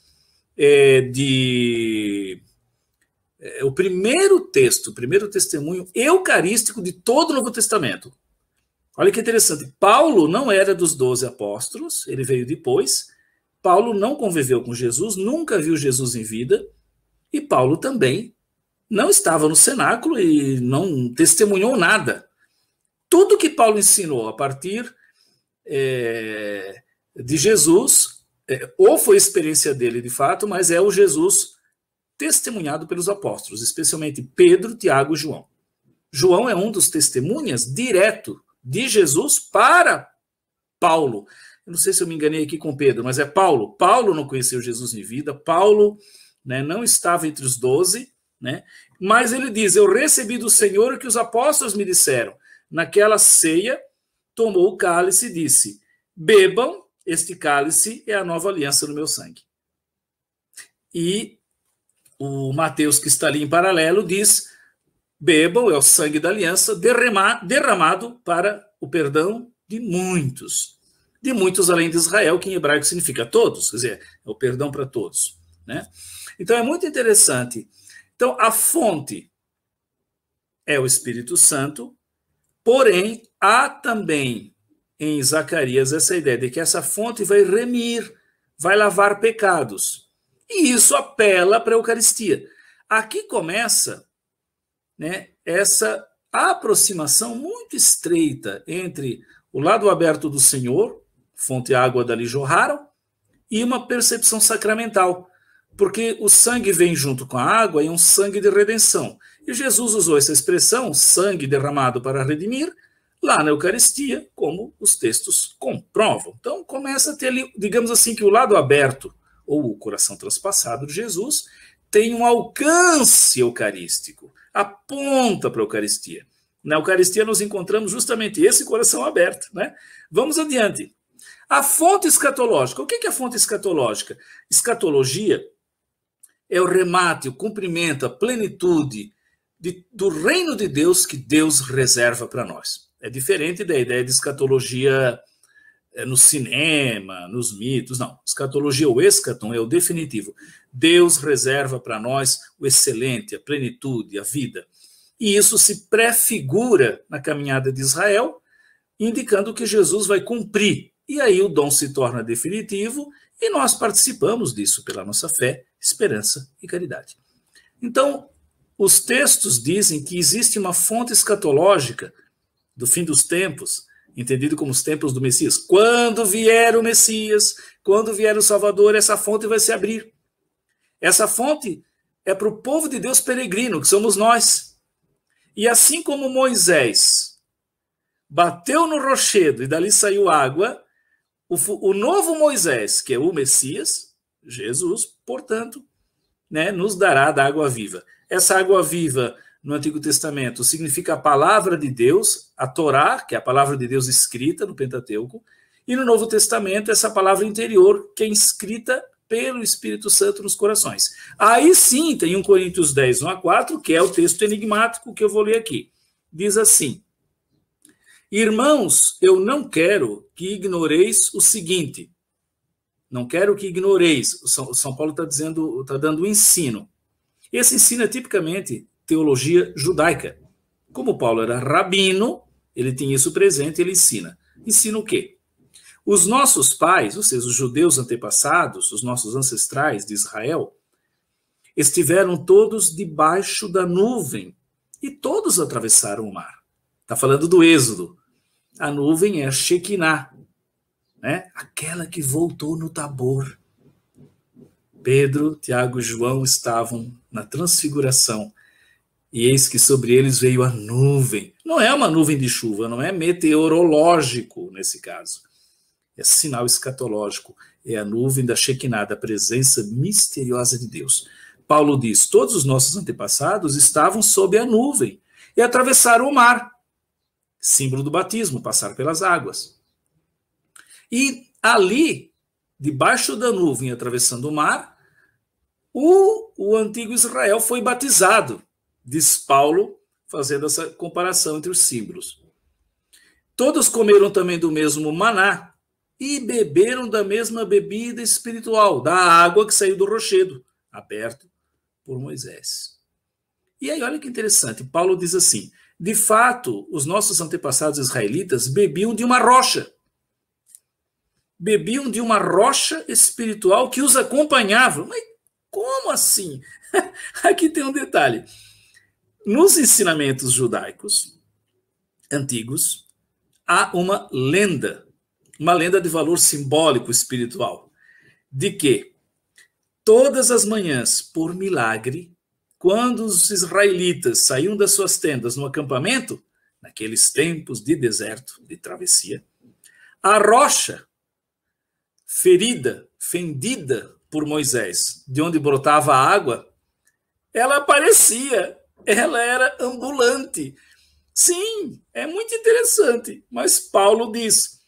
o primeiro testemunho eucarístico de todo o Novo Testamento. Olha que interessante. Paulo não era dos 12 apóstolos, ele veio depois. Paulo não conviveu com Jesus, nunca viu Jesus em vida. E Paulo também não estava no cenáculo e não testemunhou nada. Tudo que Paulo ensinou a partir de Jesus, ou foi experiência dele de fato, mas é o Jesus testemunhado pelos apóstolos, especialmente Pedro, Tiago e João. João é um dos testemunhas direto de Jesus para Paulo. Eu não sei se eu me enganei aqui com Pedro, mas é Paulo. Paulo não conheceu Jesus em vida, Paulo, né, não estava entre os 12, né, mas ele diz: eu recebi do Senhor o que os apóstolos me disseram. Naquela ceia, tomou o cálice e disse: bebam, este cálice é a nova aliança no meu sangue. E o Mateus, que está ali em paralelo, diz: bebam, é o sangue da aliança derramado para o perdão de muitos além de Israel, que em hebraico significa todos, quer dizer, é o perdão para todos, né? Então é muito interessante Então, a fonte é o Espírito Santo, porém, há também em Zacarias essa ideia de que essa fonte vai remir, vai lavar pecados. E isso apela para a Eucaristia. Aqui começa, né, essa aproximação muito estreita entre o lado aberto do Senhor, fonte e água dali jorraram, e uma percepção sacramental, porque o sangue vem junto com a água e é um sangue de redenção. E Jesus usou essa expressão, sangue derramado para redimir, lá na Eucaristia, como os textos comprovam. Então começa a ter ali, digamos assim, que o lado aberto, ou o coração transpassado de Jesus, tem um alcance eucarístico, aponta para a Eucaristia. Na Eucaristia nós encontramos justamente esse coração aberto, né? Vamos adiante. A fonte escatológica. O que é a fonte escatológica? Escatologia é o remate, o cumprimento, a plenitude do reino de Deus que Deus reserva para nós. É diferente da ideia de escatologia no cinema, nos mitos, não. Escatologia, o escatom, é o definitivo. Deus reserva para nós o excelente, a plenitude, a vida. E isso se prefigura na caminhada de Israel, indicando que Jesus vai cumprir. E aí o dom se torna definitivo e nós participamos disso pela nossa fé, esperança e caridade. Então, os textos dizem que existe uma fonte escatológica do fim dos tempos, entendido como os tempos do Messias. Quando vier o Messias, quando vier o Salvador, essa fonte vai se abrir. Essa fonte é para o povo de Deus peregrino, que somos nós. E assim como Moisés bateu no rochedo e dali saiu água, o novo Moisés, que é o Messias, Jesus, portanto, né, nos dará da água viva. Essa água viva no Antigo Testamento significa a palavra de Deus, a Torá, que é a palavra de Deus escrita no Pentateuco, e no Novo Testamento essa palavra interior, que é escrita pelo Espírito Santo nos corações. Aí sim tem 1 Coríntios 10, 1-4, que é o texto enigmático que eu vou ler aqui. Diz assim: irmãos, eu não quero que ignoreis o seguinte. Não quero que ignoreis. O São Paulo está dando um ensino. Esse ensino é tipicamente teologia judaica. Como Paulo era rabino, ele tinha isso presente, ele ensina. Ensina o quê? Os nossos pais, ou seja, os judeus antepassados, os nossos ancestrais de Israel, estiveram todos debaixo da nuvem e todos atravessaram o mar. Está falando do Êxodo. A nuvem é a Shekinah, né? Aquela que voltou no Tabor. Pedro, Tiago e João estavam na transfiguração e eis que sobre eles veio a nuvem. Não é uma nuvem de chuva, não é meteorológico nesse caso. É sinal escatológico, é a nuvem da Shekinah, da presença misteriosa de Deus. Paulo diz, todos os nossos antepassados estavam sob a nuvem e atravessaram o mar, símbolo do batismo, passar pelas águas. E ali, debaixo da nuvem, atravessando o mar, o antigo Israel foi batizado, diz Paulo, fazendo essa comparação entre os símbolos. Todos comeram também do mesmo maná e beberam da mesma bebida espiritual, da água que saiu do rochedo, aberto por Moisés. E aí, olha que interessante, Paulo diz assim, de fato, os nossos antepassados israelitas bebiam de uma rocha. Bebiam de uma rocha espiritual que os acompanhava. Mas como assim? Aqui tem um detalhe. Nos ensinamentos judaicos antigos, há uma lenda de valor simbólico espiritual, de que todas as manhãs, por milagre, quando os israelitas saíam das suas tendas no acampamento, naqueles tempos de deserto, de travessia, a rocha fendida por Moisés, de onde brotava a água, ela aparecia, ela era ambulante. Sim, é muito interessante, mas Paulo diz,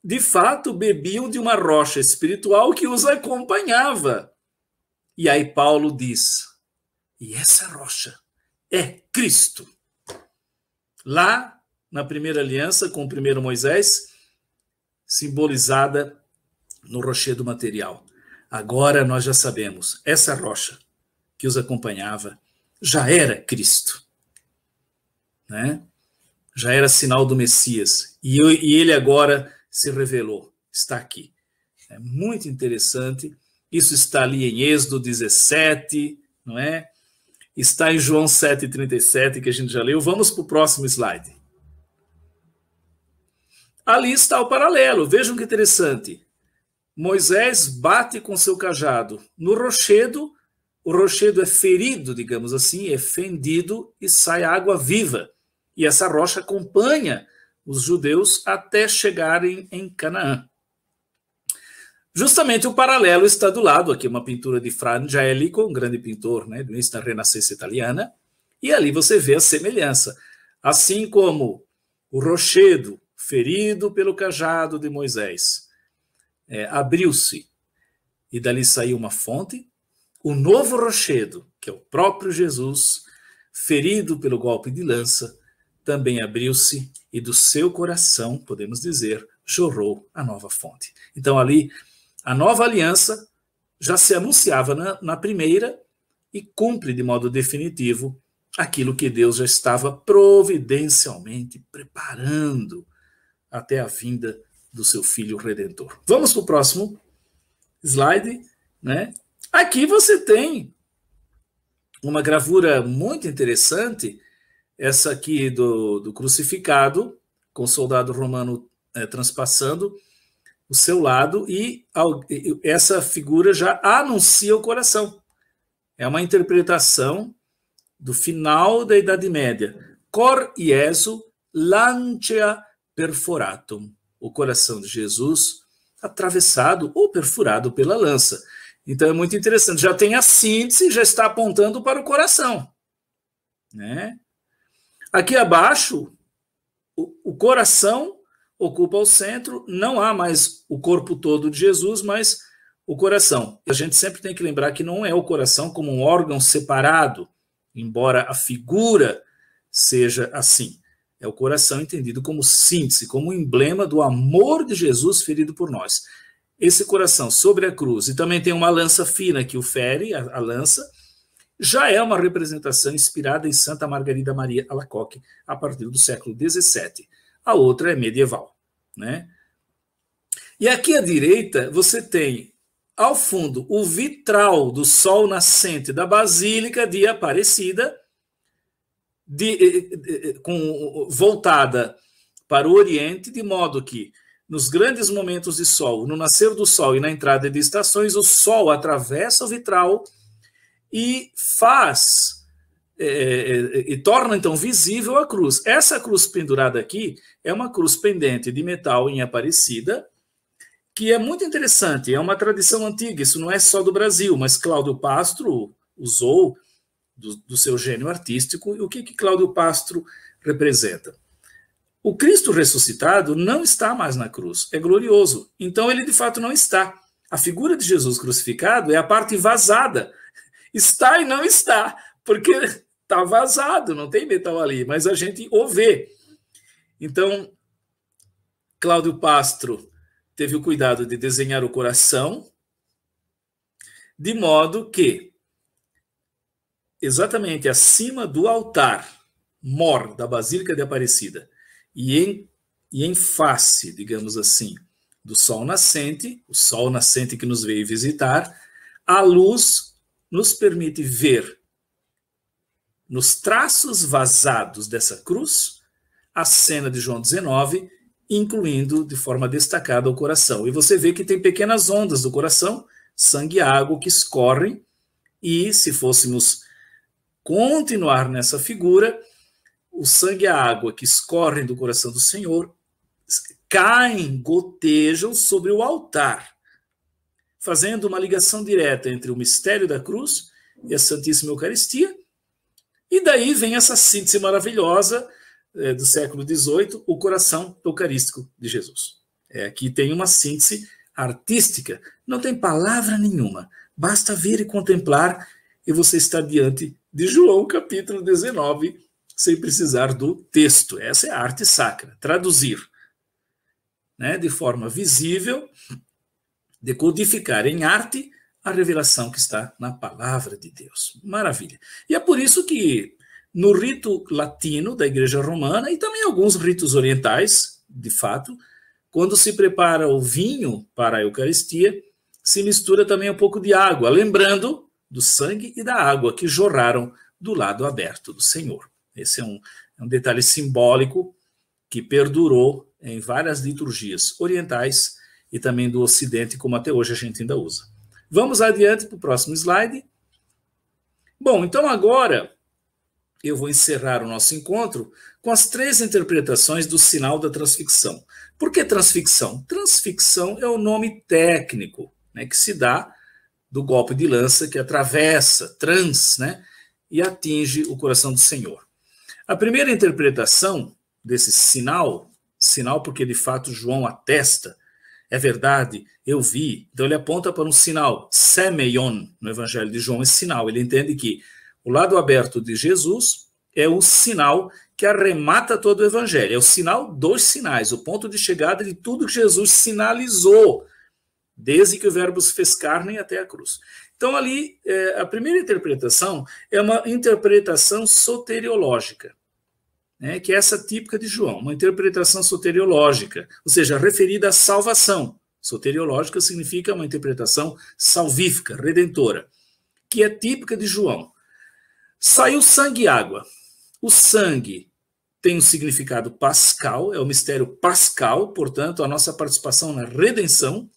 de fato, bebiam de uma rocha espiritual que os acompanhava. E aí Paulo diz, e essa rocha é Cristo. Lá, na primeira aliança com o primeiro Moisés, simbolizada no rochedo material. Agora nós já sabemos, essa rocha que os acompanhava já era Cristo, né? Já era sinal do Messias, e ele agora se revelou, está aqui. É muito interessante, isso está ali em Êxodo 17, não é? Está em João 7,37, que a gente já leu. Vamos para o próximo slide. Ali está o paralelo, vejam que interessante. Moisés bate com seu cajado no rochedo, o rochedo é ferido, digamos assim, é fendido e sai água viva. E essa rocha acompanha os judeus até chegarem em Canaã. Justamente o paralelo está do lado, aqui uma pintura de Fra Angelico, um grande pintor, né, do início da Renascença italiana, e ali você vê a semelhança. Assim como o rochedo ferido pelo cajado de Moisés abriu-se e dali saiu uma fonte, o novo rochedo, que é o próprio Jesus, ferido pelo golpe de lança, também abriu-se e do seu coração, podemos dizer, jorrou a nova fonte. Então ali, a nova aliança já se anunciava na primeira e cumpre de modo definitivo aquilo que Deus já estava providencialmente preparando até a vinda do seu Filho Redentor. Vamos para o próximo slide, né? Aqui você tem uma gravura muito interessante, essa aqui do crucificado, com o soldado romano transpassando o seu lado, e essa figura já anuncia o coração. É uma interpretação do final da Idade Média. Cor Iesu lancia perforatum. O coração de Jesus atravessado ou perfurado pela lança. Então é muito interessante. Já tem a síntese, já está apontando para o coração, né? Aqui abaixo, o coração ocupa o centro, não há mais o corpo todo de Jesus, mas o coração. A gente sempre tem que lembrar que não é o coração como um órgão separado, embora a figura seja assim. É o coração entendido como síntese, como emblema do amor de Jesus ferido por nós. Esse coração sobre a cruz, e também tem uma lança fina que o fere, a lança, já é uma representação inspirada em Santa Margarida Maria Alacoque, a partir do século XVII. A outra é medieval, né? E aqui à direita você tem, ao fundo, o vitral do sol nascente da Basílica de Aparecida, voltada para o Oriente, de modo que, nos grandes momentos de sol, no nascer do sol e na entrada de estações, o sol atravessa o vitral e e torna então visível a cruz. Essa cruz pendurada aqui é uma cruz pendente de metal em Aparecida, que é muito interessante, é uma tradição antiga, isso não é só do Brasil, mas Cláudio Pastro usou do seu gênio artístico. E o que Cláudio Pastro representa? O Cristo ressuscitado não está mais na cruz, é glorioso. Então ele de fato não está. A figura de Jesus crucificado é a parte vazada. Está e não está, porque está vazado, não tem metal ali, mas a gente o vê. Então, Cláudio Pastro teve o cuidado de desenhar o coração, de modo que, exatamente acima do altar mor da Basílica de Aparecida, e em face, digamos assim, do sol nascente, o sol nascente que nos veio visitar, a luz nos permite ver nos traços vazados dessa cruz a cena de João 19, incluindo de forma destacada o coração. E você vê que tem pequenas ondas do coração, sangue e água que escorrem, e se fôssemos continuar nessa figura, o sangue e a água que escorrem do coração do Senhor caem, gotejam sobre o altar, fazendo uma ligação direta entre o mistério da cruz e a Santíssima Eucaristia. E daí vem essa síntese maravilhosa do século XVIII, o coração eucarístico de Jesus. Aqui tem uma síntese artística, não tem palavra nenhuma, basta ver e contemplar e você está diante de João capítulo 19, sem precisar do texto. Essa é a arte sacra, traduzir, né, de forma visível, decodificar em arte a revelação que está na palavra de Deus. Maravilha. E é por isso que no rito latino da Igreja Romana, e também alguns ritos orientais, de fato, quando se prepara o vinho para a Eucaristia, se mistura também um pouco de água, lembrando do sangue e da água que jorraram do lado aberto do Senhor. Esse é um detalhe simbólico que perdurou em várias liturgias orientais e também do Ocidente, como até hoje a gente ainda usa. Vamos adiante para o próximo slide. Bom, então agora eu vou encerrar o nosso encontro com as 3 interpretações do sinal da transfixão. Por que transfixão? Transfixão é o nome técnico, né, que se dá do golpe de lança que atravessa, né, e atinge o coração do Senhor. A primeira interpretação desse sinal porque de fato João atesta, é verdade, eu vi, então ele aponta para um sinal, semeion, no Evangelho de João, esse sinal, ele entende que o lado aberto de Jesus é o sinal que arremata todo o Evangelho, é o sinal dos sinais, o ponto de chegada de tudo que Jesus sinalizou, desde que o Verbo se fez carne até a cruz. Então ali, a primeira interpretação é uma interpretação soteriológica, né, que é essa típica de João, uma interpretação soteriológica, ou seja, referida à salvação. Soteriológica significa uma interpretação salvífica, redentora, que é típica de João. Saiu sangue e água. O sangue tem um significado pascal, é o mistério pascal, portanto, a nossa participação na redenção.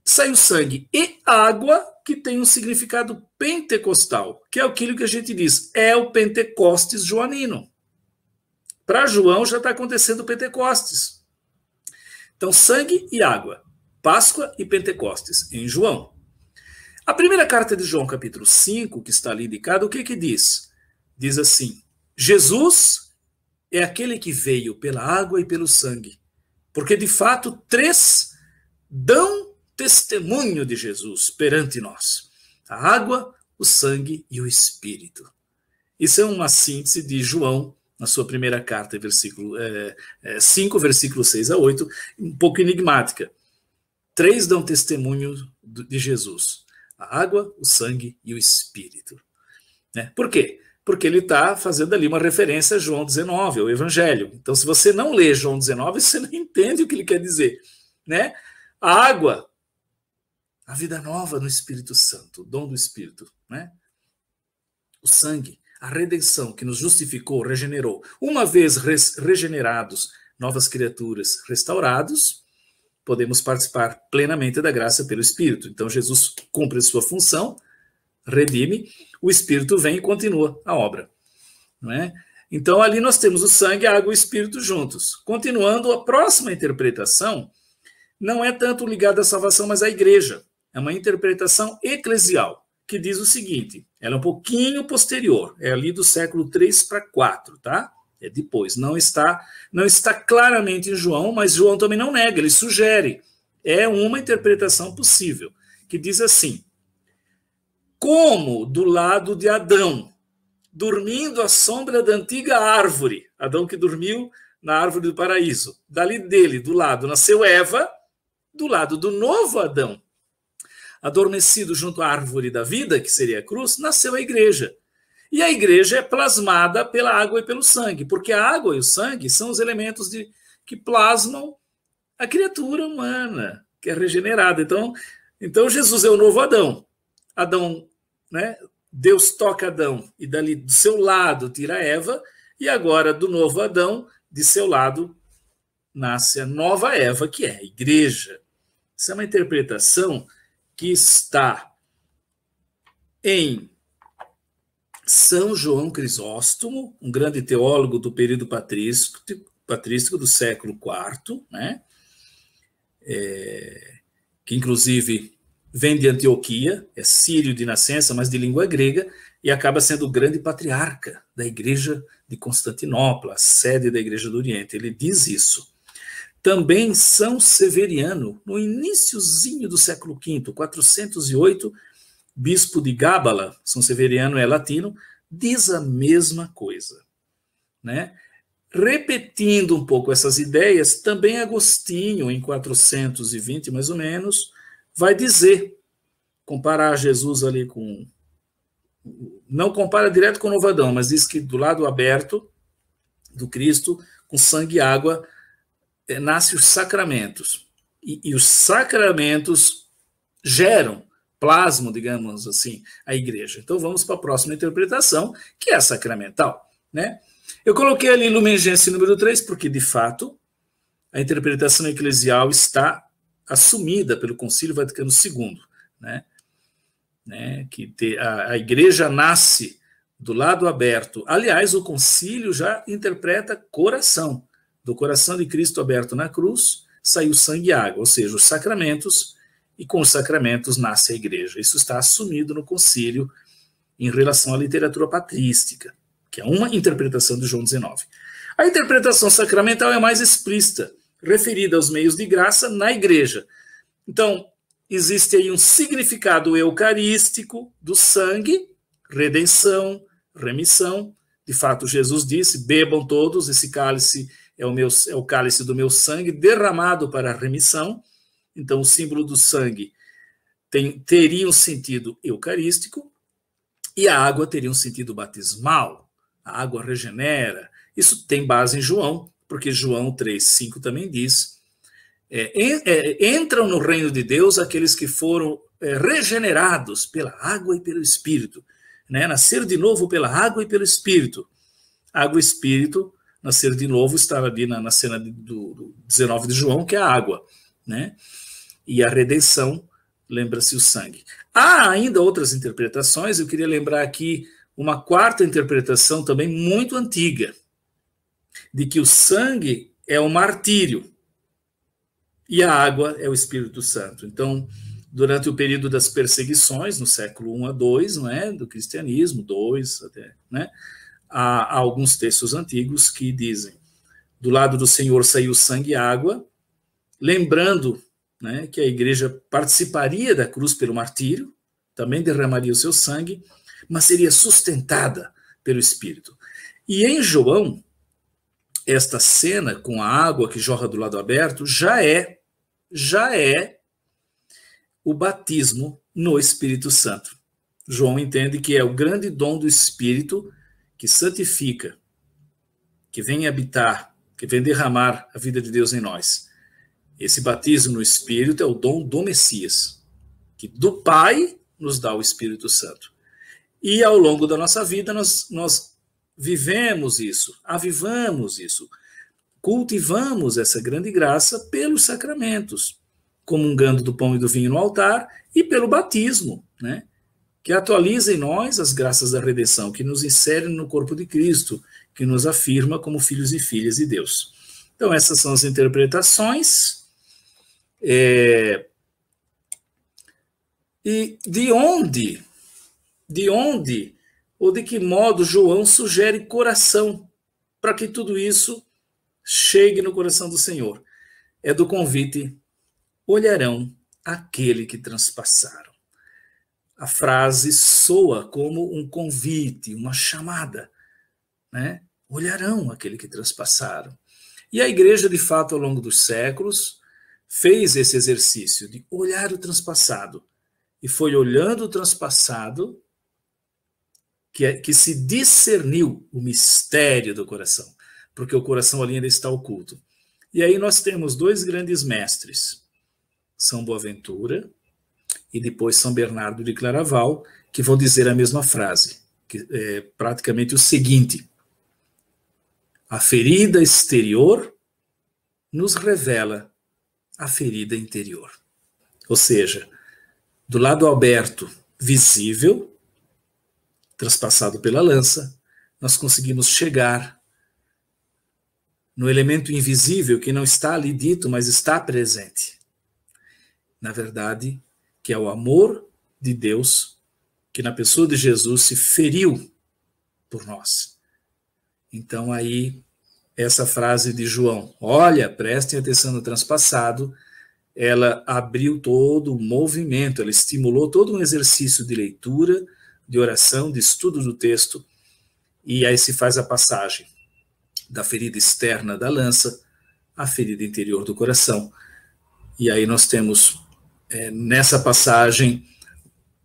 Saiu sangue e água, que tem um significado pentecostal, que é aquilo que a gente diz, é o Pentecostes joanino. Para João já está acontecendo o Pentecostes. Então, sangue e água, Páscoa e Pentecostes, em João. A primeira carta de João, capítulo 5, que está ali indicado, o que diz? Diz assim, Jesus é aquele que veio pela água e pelo sangue, porque de fato 3 dão testemunho de Jesus perante nós. A água, o sangue e o Espírito. Isso é uma síntese de João, na sua primeira carta, 5, versículo 6 a 8, um pouco enigmática. 3 dão testemunho de Jesus. A água, o sangue e o Espírito. Né? Por quê? Porque ele está fazendo ali uma referência a João 19, ao Evangelho. Então, se você não lê João 19, você não entende o que ele quer dizer. Né? A água, a vida nova no Espírito Santo, o dom do Espírito. Né? O sangue, a redenção que nos justificou, regenerou. Uma vez regenerados, novas criaturas, restaurados, podemos participar plenamente da graça pelo Espírito. Então, Jesus cumpre a sua função, redime, o Espírito vem e continua a obra. Não é? Então, ali nós temos o sangue, a água e o Espírito juntos. Continuando, a próxima interpretação não é tanto ligada à salvação, mas à igreja. É uma interpretação eclesial, que diz o seguinte, ela é um pouquinho posterior, é ali do século 3 para 4, tá? É depois, não está claramente em João, mas João também não nega, ele sugere. É uma interpretação possível, que diz assim, como do lado de Adão, dormindo à sombra da antiga árvore, Adão que dormiu na árvore do paraíso, dali dele, do lado, nasceu Eva, do lado do novo Adão, adormecido junto à árvore da vida, que seria a cruz, nasceu a igreja. E a igreja é plasmada pela água e pelo sangue, porque a água e o sangue são os elementos que plasmam a criatura humana, que é regenerada. Então Jesus é o novo Adão. Adão, né? Deus toca Adão e dali do seu lado tira Eva, e agora do novo Adão, de seu lado, nasce a nova Eva, que é a igreja. Isso é uma interpretação que está em São João Crisóstomo, um grande teólogo do período patrístico do século IV, né? Que inclusive vem de Antioquia, é sírio de nascença, mas de língua grega, e acaba sendo o grande patriarca da igreja de Constantinopla, a sede da igreja do Oriente. Ele diz isso. Também São Severiano, no iniciozinho do século V, 408, bispo de Gábala, São Severiano é latino, diz a mesma coisa. Né? Repetindo um pouco essas ideias, também Agostinho, em 420 mais ou menos, vai dizer comparar Jesus ali com... Não compara direto com o novo Adão, mas diz que do lado aberto do Cristo, com sangue e água, nascem os sacramentos. E os sacramentos geram, plasmam, digamos assim, a igreja. Então vamos para a próxima interpretação, que é a sacramental, né? Eu coloquei ali Lumen Gentium número 3, porque, de fato, a interpretação eclesial está assumida pelo Concílio Vaticano II, né? Que a igreja nasce do lado aberto. Aliás, o concílio já interpreta coração. Do coração de Cristo aberto na cruz, saiu sangue e água, ou seja, os sacramentos, e com os sacramentos nasce a igreja. Isso está assumido no concílio em relação à literatura patrística, que é uma interpretação de João XIX. A interpretação sacramental é mais explícita, referida aos meios de graça na igreja. Então, existe aí um significado eucarístico do sangue, redenção, remissão. De fato, Jesus disse, bebam todos, esse cálice é o cálice do meu sangue, derramado para a remissão. Então, o símbolo do sangue teria um sentido eucarístico, e a água teria um sentido batismal. A água regenera. Isso tem base em João, porque João 3,5 também diz: entram no reino de Deus aqueles que foram regenerados pela água e pelo Espírito, né? Nascer de novo pela água e pelo Espírito. Água e Espírito, nascer de novo, estava ali na cena do 19 de João, que é a água, né? E a redenção, lembra-se o sangue. Há ainda outras interpretações, eu queria lembrar aqui uma quarta interpretação também muito antiga, de que o sangue é o martírio e a água é o Espírito Santo. Então, durante o período das perseguições, no século I a II, não é, do cristianismo, II até, né, há alguns textos antigos que dizem: do lado do Senhor saiu sangue e água, lembrando, né, que a igreja participaria da cruz pelo martírio, também derramaria o seu sangue, mas seria sustentada pelo Espírito. E em João, esta cena com a água que jorra do lado aberto já é o batismo no Espírito Santo. João entende que é o grande dom do Espírito que santifica, que vem habitar, que vem derramar a vida de Deus em nós. Esse batismo no Espírito é o dom do Messias, que do Pai nos dá o Espírito Santo. E ao longo da nossa vida nós vivemos isso, avivamos isso, cultivamos essa grande graça pelos sacramentos, comungando do pão e do vinho no altar e pelo batismo, né? Que atualiza em nós as graças da redenção, que nos insere no corpo de Cristo, que nos afirma como filhos e filhas de Deus. Então, essas são as interpretações. E de onde ou de que modo João sugere coração para que tudo isso chegue no coração do Senhor? É do convite: olharão aquele que transpassaram. A frase soa como um convite, uma chamada, né? Olharão aquele que transpassaram. E a igreja, de fato, ao longo dos séculos, fez esse exercício de olhar o transpassado. E foi olhando o transpassado que se discerniu o mistério do coração, porque o coração ali ainda está oculto. E aí nós temos dois grandes mestres, São Boaventura e depois São Bernardo de Claraval, que vão dizer a mesma frase, que é praticamente o seguinte: a ferida exterior nos revela a ferida interior. Ou seja, do lado aberto, visível, transpassado pela lança, nós conseguimos chegar no elemento invisível que não está ali dito, mas está presente. Na verdade, que é o amor de Deus, que na pessoa de Jesus se feriu por nós. Então aí, essa frase de João, olha, prestem atenção no transpassado, ela abriu todo o movimento, ela estimulou todo um exercício de leitura, de oração, de estudo do texto, e aí se faz a passagem da ferida externa da lança à ferida interior do coração. E aí nós temos, nessa passagem,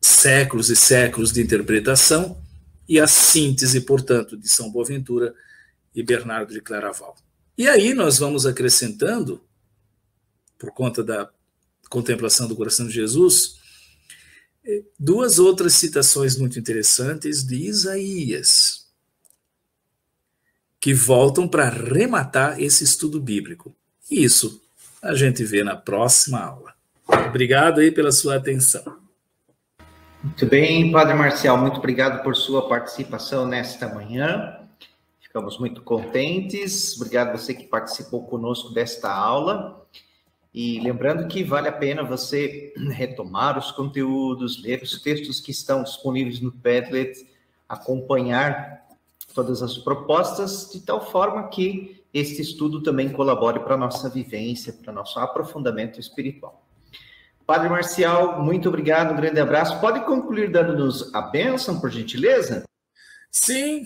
séculos e séculos de interpretação, e a síntese, portanto, de São Boaventura e Bernardo de Claraval. E aí nós vamos acrescentando, por conta da contemplação do coração de Jesus, duas outras citações muito interessantes de Isaías, que voltam para arrematar esse estudo bíblico. E isso a gente vê na próxima aula. Obrigado aí pela sua atenção. Muito bem, Padre Marcial, muito obrigado por sua participação nesta manhã. Ficamos muito contentes. Obrigado a você que participou conosco desta aula. E lembrando que vale a pena você retomar os conteúdos, ler os textos que estão disponíveis no Padlet, acompanhar todas as propostas, de tal forma que este estudo também colabore para a nossa vivência, para o nosso aprofundamento espiritual. Padre Marcial, muito obrigado, um grande abraço. Pode concluir dando-nos a bênção, por gentileza? Sim.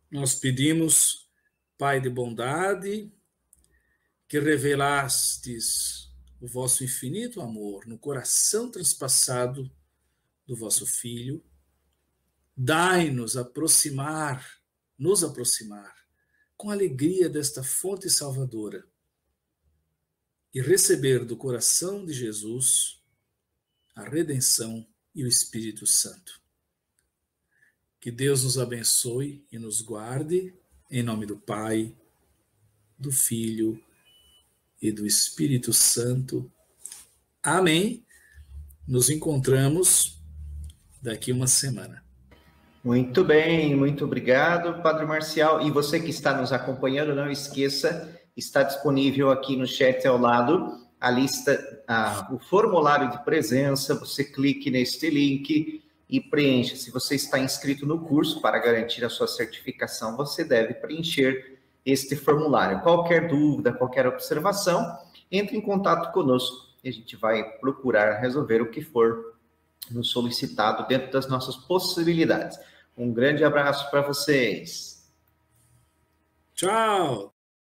Nós pedimos, Pai de bondade, que revelastes o vosso infinito amor no coração transpassado do vosso Filho. Dai-nos nos aproximar com alegria desta fonte salvadora e receber do coração de Jesus a redenção e o Espírito Santo. Que Deus nos abençoe e nos guarde, em nome do Pai, do Filho e do Espírito Santo. Amém. Nos encontramos daqui uma semana. Muito bem, muito obrigado, Padre Marcial. E você que está nos acompanhando, não esqueça, está disponível aqui no chat ao lado a lista, o formulário de presença. Você clique neste link e preencha. Se você está inscrito no curso, para garantir a sua certificação, você deve preencher este formulário. Qualquer dúvida, qualquer observação, entre em contato conosco e a gente vai procurar resolver o que for nos solicitado dentro das nossas possibilidades. Um grande abraço para vocês. Tchau!